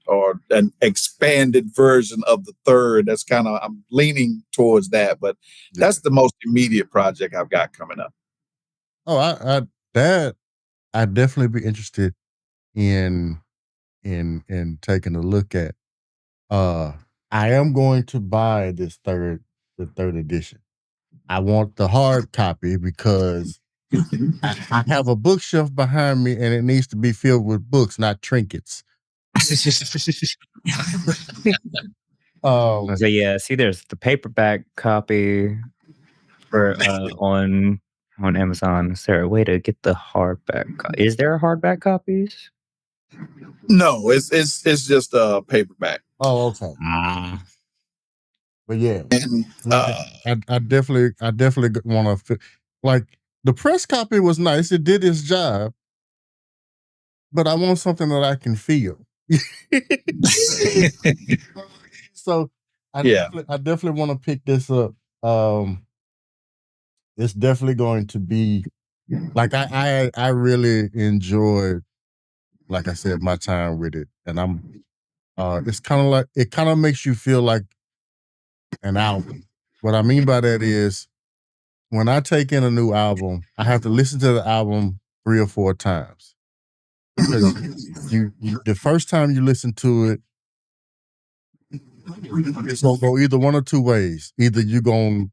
an expanded version of the third. That's kind of, I'm leaning towards that, but that's the most immediate project I've got coming up. Oh, I'd definitely be interested in taking a look at. I am going to buy the third edition. I want the hard copy because I have a bookshelf behind me and it needs to be filled with books, not trinkets. So yeah, see, there's the paperback copy for on Amazon. Is there a way to get the hardback? Is there hardback copies? No, it's just a paperback. Oh, okay. But yeah, And I definitely want to like the press copy was nice. It did its job, but I want something that I can feel. So I definitely want to pick this up. It's definitely going to be like I really enjoyed, like I said, my time with it, and I'm. It's kind of like it kind of makes you feel like an album. What I mean by that is when I take in a new album, I have to listen to the album 3 or 4 times. Because you the first time you listen to it, it's gonna go either one or two ways. Either you're gonna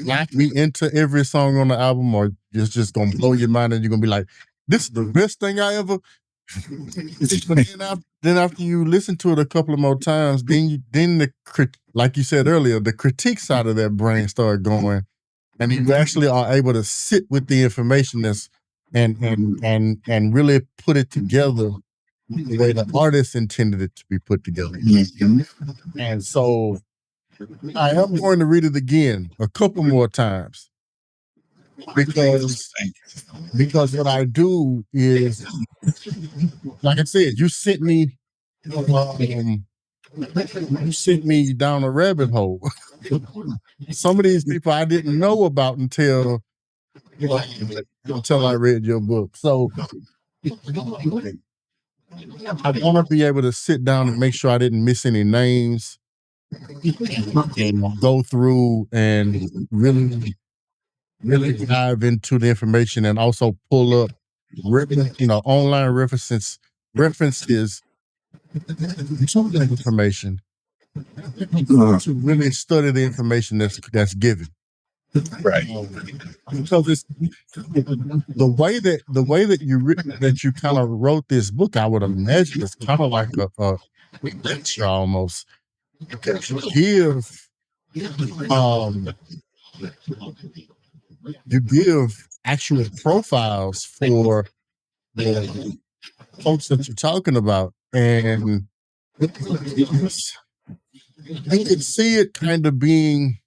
lock me into every song on the album, or it's just gonna blow your mind and you're gonna be like, this is the best thing I ever. Then after you listen to it a couple of more times, like you said earlier, the critique side of that brain started going, and you actually are able to sit with the information and really put it together the way the artist intended it to be put together. And so I am going to read it again a couple more times because what I do is, like I said, you sent me down a rabbit hole. Some of these people I didn't know about until I read your book. So I want to be able to sit down and make sure I didn't miss any names and go through and really dive into the information and also pull up online references to the information to really study the information that's given. Right. So this the way that you kind of wrote this book, I would imagine it's kind of like a lecture almost. You give actual profiles for the folks that you're talking about, and I could see it kind of being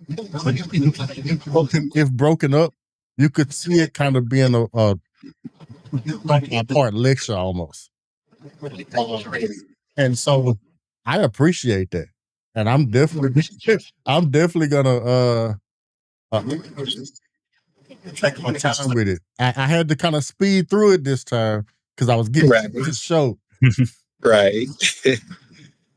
if broken up. You could see it kind of being a part lecture almost. And so I appreciate that, and I'm definitely gonna take my time with it. I had to kind of speed through it this time because I was getting to the show. Right.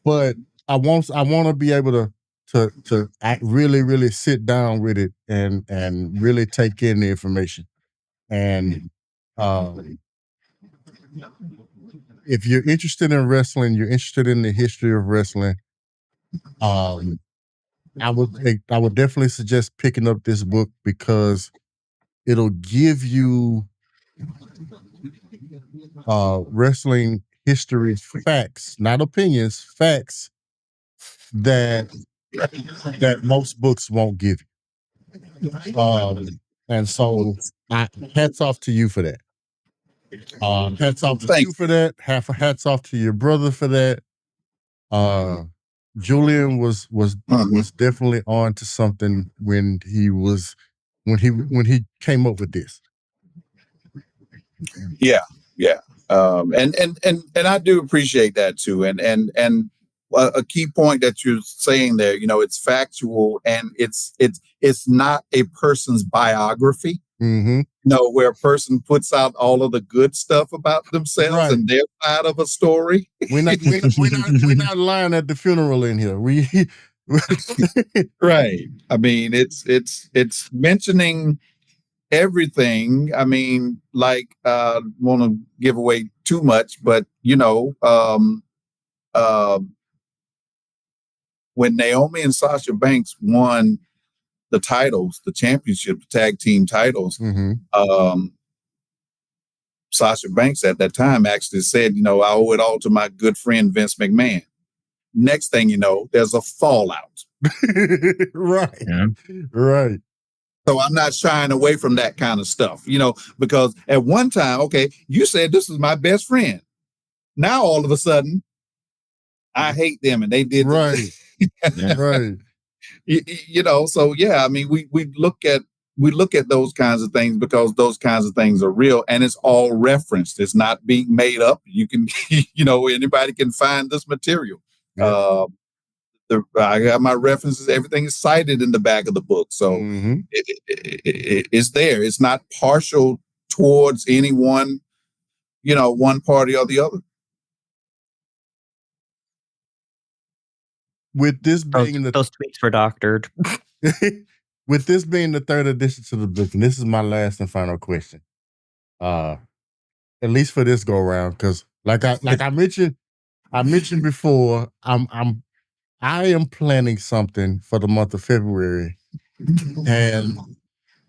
But I want to be able to act really sit down with it and really take in the information. And if you're interested in wrestling, you're interested in the history of wrestling, I would definitely suggest picking up this book because it'll give you wrestling history facts, not opinions, facts that most books won't give you. And so hats off to you for that. Hats off to Thank you for that. Hats off to your brother for that. Julian was definitely on to something when he came up with this. Yeah. And I do appreciate that too. And a key point that you're saying there, it's factual and it's not a person's biography. Mm-hmm. Where a person puts out all of the good stuff about themselves Right. and their side of a story. We're not lying at the funeral in here. Right. I mean, it's mentioning everything. I mean, like, want to give away too much, but when Naomi and Sasha Banks won the titles, the championship, the tag team titles, mm-hmm. Sasha Banks at that time actually said, I owe it all to my good friend Vince McMahon. Next thing you know, there's a fallout. Right. Yeah. Right. So I'm not shying away from that kind of stuff, because at one time, okay, you said this was my best friend. Now all of a sudden, I hate them and they did right. Right. So yeah, I mean, we look at those kinds of things because those kinds of things are real and it's all referenced. It's not being made up. You can, anybody can find this material. Yeah. I got my references. Everything is cited in the back of the book. So mm-hmm. It's there. It's not partial towards any one, one party or the other. With this being those tweets were doctored. With this being the third edition to the book, and this is my last and final question. At least for this go around, because like I mentioned before, I am planning something for the month of February, and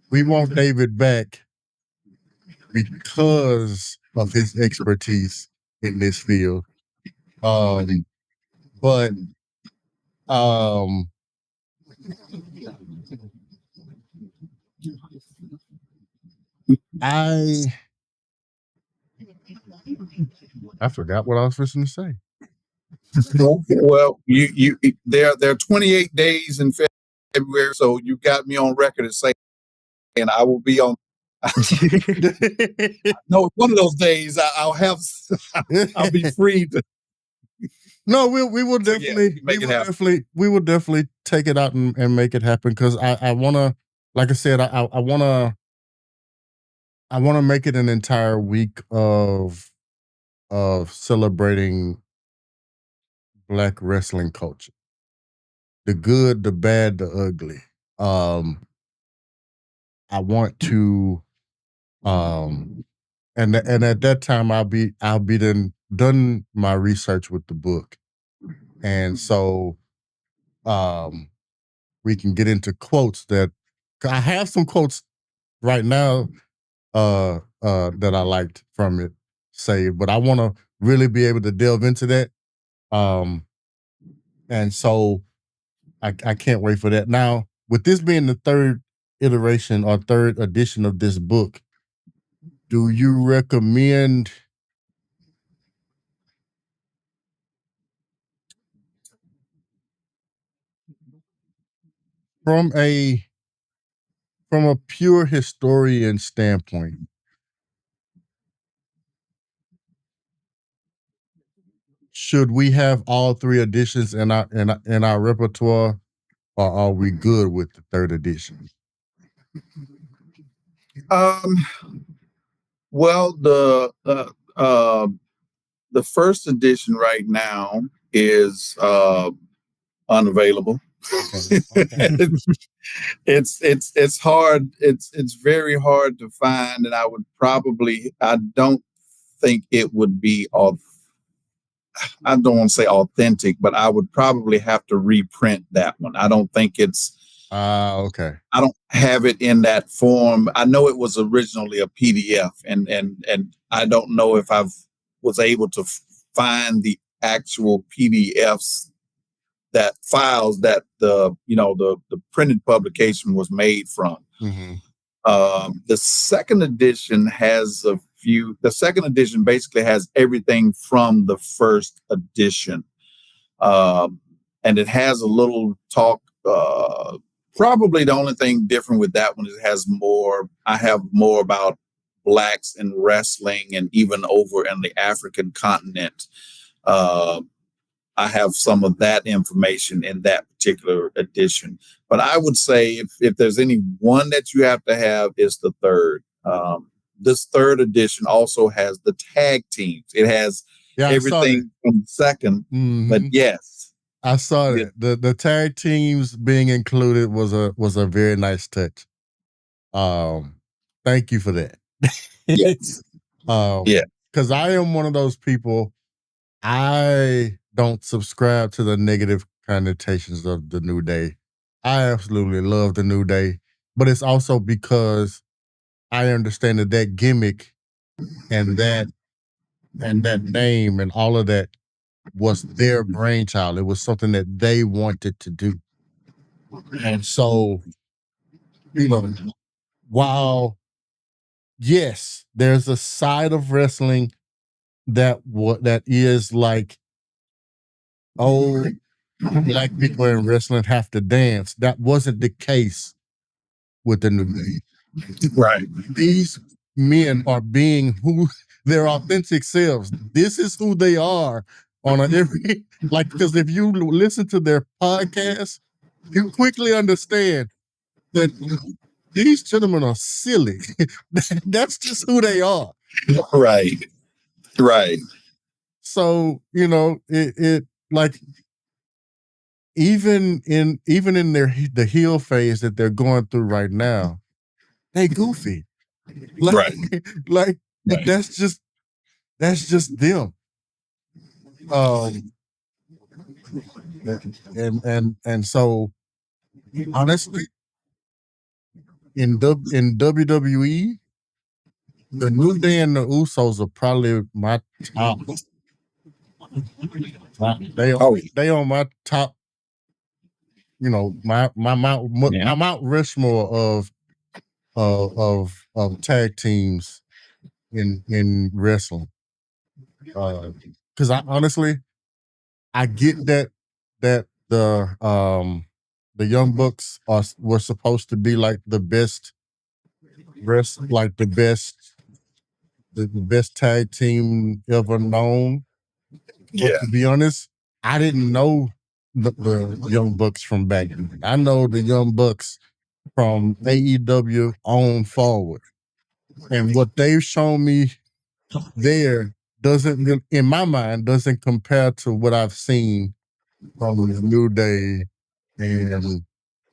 we want David back because of his expertise in this field. But I forgot what I was supposed to say. Well, there are 28 days in February, so you got me on record as saying, and I will be on. No, one of those days I'll be free to. No, we will definitely we will definitely take it out and make it happen because I want to, like I said, I want to make it an entire week of celebrating Black wrestling culture, the good, the bad, the ugly. I want to, and at that time I'll be done my research with the book, and so we can get into quotes that I have some quotes right now that I liked from it saved, but I want to really be able to delve into that. And so I can't wait for that. Now, with this being the third iteration or third edition of this book, do you recommend from a pure historian standpoint, should we have all three editions in our repertoire, or are we good with the third edition? Well, the first edition right now is unavailable. Okay. It's hard. It's very hard to find, and I don't think it would be I don't want to say authentic, but I would probably have to reprint that one. I don't think Okay. I don't have it in that form. I know it was originally a PDF, and I don't know if was able to find the actual PDFs, that files that the printed publication was made from. Mm-hmm. The second edition has the second edition basically has everything from the first edition. And it has a little talk. Probably the only thing different with that one is I have more about blacks in wrestling, and even over in the African continent. I have some of that information in that particular edition. But I would say if there's any one that you have to have, is the third. This third edition also has the tag teams. It has everything from the second. Mm-hmm. But yes, I saw that. The tag teams being included was a very nice touch. Thank you for that. Yes. Yeah. Because I am one of those people. I don't subscribe to the negative connotations of the New Day. I absolutely love the New Day, but it's also because I understand that gimmick and that name and all of that was their brainchild. It was something that they wanted to do. And so, while yes, there's a side of wrestling that is like, oh, black people in wrestling have to dance. That wasn't the case with the New Day. Right. These men are being who their authentic selves. This is who they are because if you listen to their podcast, you quickly understand that these gentlemen are silly. That's just who they are. Right. Right. So, it like even in the heel phase that they're going through right now, they goofy. Right. Like right. That's just them. And so honestly, in WWE, the New Day and the Usos are probably my top. They on my top. My Mount Rushmore of tag teams in wrestling. Because I honestly, I get that the Young Bucks were supposed to be like the best the best tag team ever known. Yeah. But to be honest, I didn't know the Young Bucks from back then. I know the Young Bucks from AEW on forward. And what they've shown me there in my mind, doesn't compare to what I've seen from the New Day and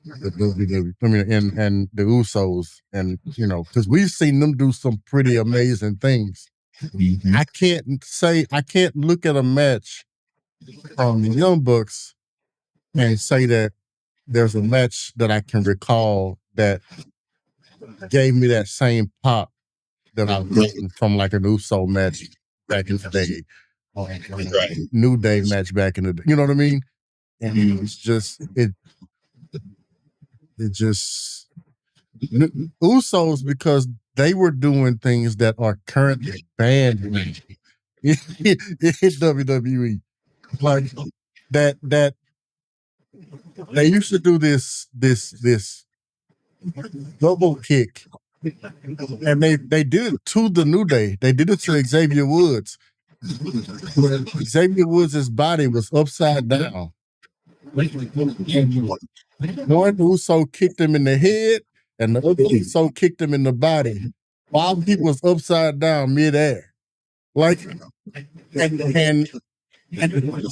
the WWE. I mean, and the Usos, and because we've seen them do some pretty amazing things. Mm-hmm. I can't look at a match from the Young Bucks and say that there's a match that I can recall that gave me that same pop that I've gotten from like an Uso match back in the day, or right. New Day match back in the day. You know what I mean? And it's just Usos, because they were doing things that are currently banned in WWE. Like that they used to do this double kick, and they did it to the New Day. They did it to Xavier Woods. Xavier Woods' body was upside down. One Uso kicked him in the head, and the other Uso kicked him in the body while he was upside down midair. Like, and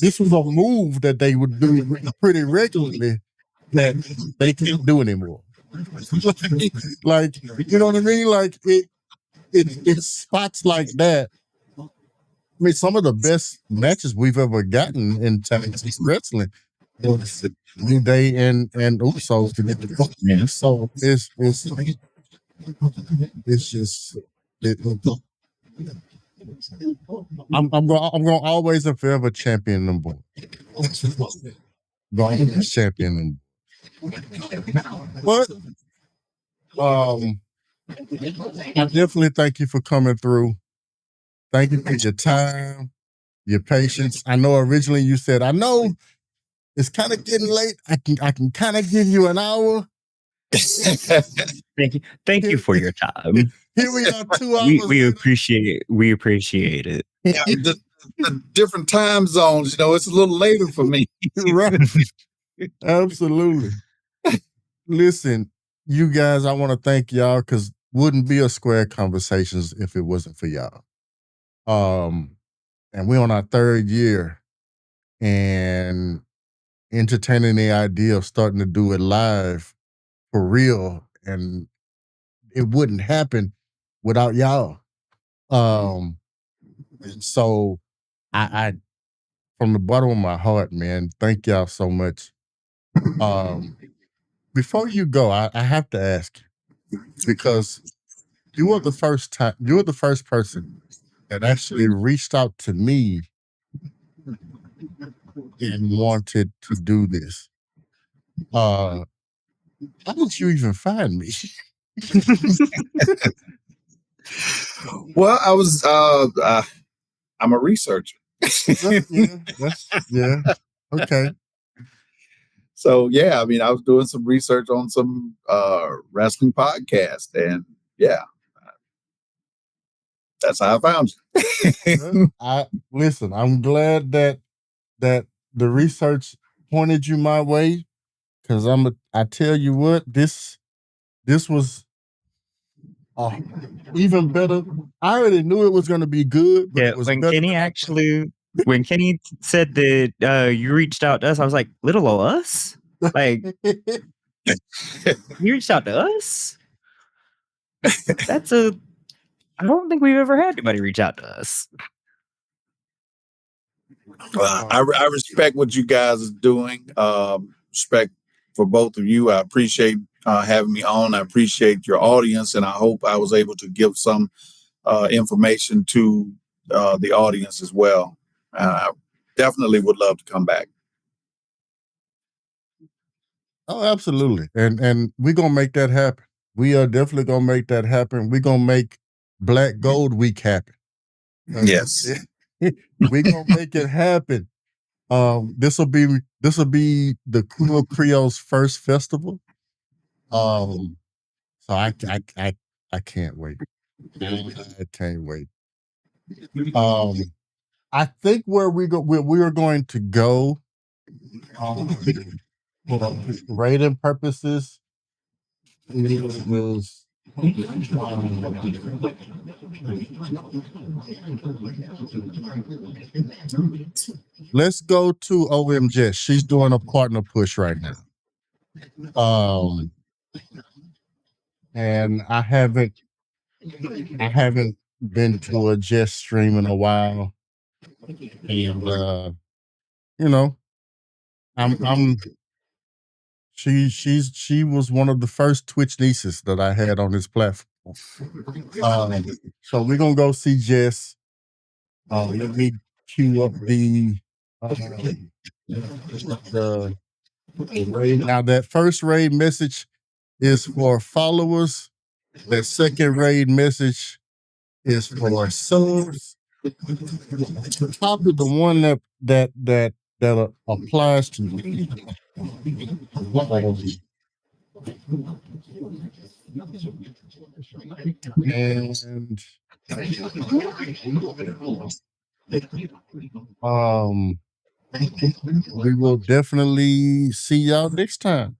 this was a move that they would do pretty regularly that they can't do anymore. Like, you know what I mean? Like it's spots like that mean, some of the best matches we've ever gotten in Texas wrestling was New Day and Usos to get the book, man. So it's just it, I'm gonna always and forever champion them boys. Going champion them. But I definitely thank you for coming through. Thank you for your time, your patience. I know originally you said, I know it's kind of getting late. I can kind of give you an hour. Thank you. Thank you for your time. Here we are 2 hours. We appreciate it. Yeah, the different time zones, it's a little later for me. Right. Absolutely. Listen, you guys, I want to thank y'all because wouldn't be a Square Conversations if it wasn't for y'all. And we're on our 3rd year and entertaining the idea of starting to do it live for real. And it wouldn't happen without y'all. And so I from the bottom of my heart, man, thank y'all so much. Before you go, I have to ask you, because you were the first person that actually reached out to me and wanted to do this. How did you even find me? Well, I'm a researcher. Yeah. Okay. So yeah, I mean, I was doing some research on some wrestling podcast, and yeah, that's how I found you. Listen, I'm glad that the research pointed you my way, because I tell you what, this was even better. I already knew it was going to be good, but Yeah, it was when better Kenny said that you reached out to us, I was like, little of us? Like, you reached out to us? I don't think we've ever had anybody reach out to us. I respect what you guys are doing. Respect for both of you. I appreciate having me on. I appreciate your audience, and I hope I was able to give some information to the audience as well. I definitely would love to come back. Oh, absolutely. And we're going to make that happen. We are definitely going to make that happen. We're going to make Black Gold Week happen. Yes. We're going to make it happen. This will be the Creole's first festival. So I can't wait. I can't wait. I think where we are going to go, for rating purposes, was let's go to OMJ. She's doing a partner push right now. And I haven't been to a Jess stream in a while. And she was one of the first Twitch nieces that I had on this platform. So we're gonna go see Jess. Let me cue up the raid. Now that first raid message is for followers. That second raid message is for subs. Probably the one that applies to me. And we will definitely see y'all next time.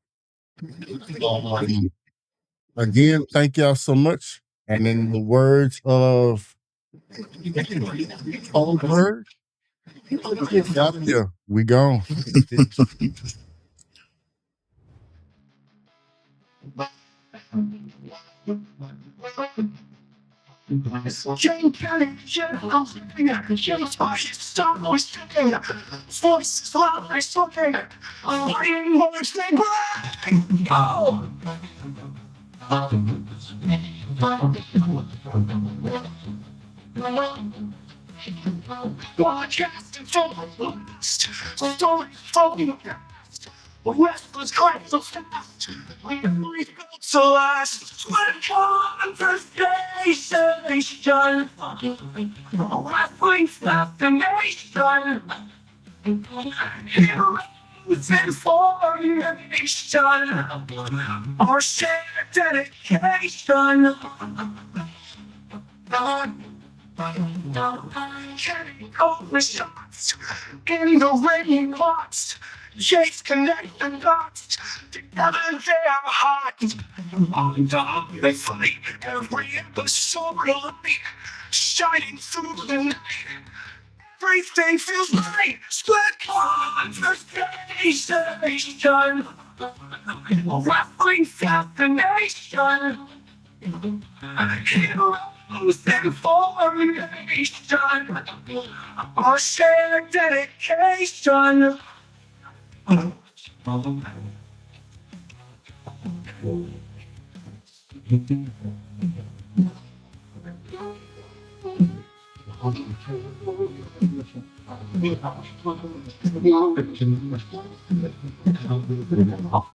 Again, thank y'all so much. And in the words of old bird, out of here. We gone. King Kenny, General King, James Marsh's son was singing, voices loudly smoking, lighting words they bring. Oh! Broadcasting from the west, stories from the past. The West was quite so fast. We built to last. Conversation. Wrestling fascination. Heroes in formation. Our shared dedication. Kenny called the shots in the ring box. Chase connect the dots. Together they are hot. On dog they fight. Every episode of light shining through the night. Everything feels right. Split conversation. Wrestling fascination. Heroes in formation. Our shared dedication.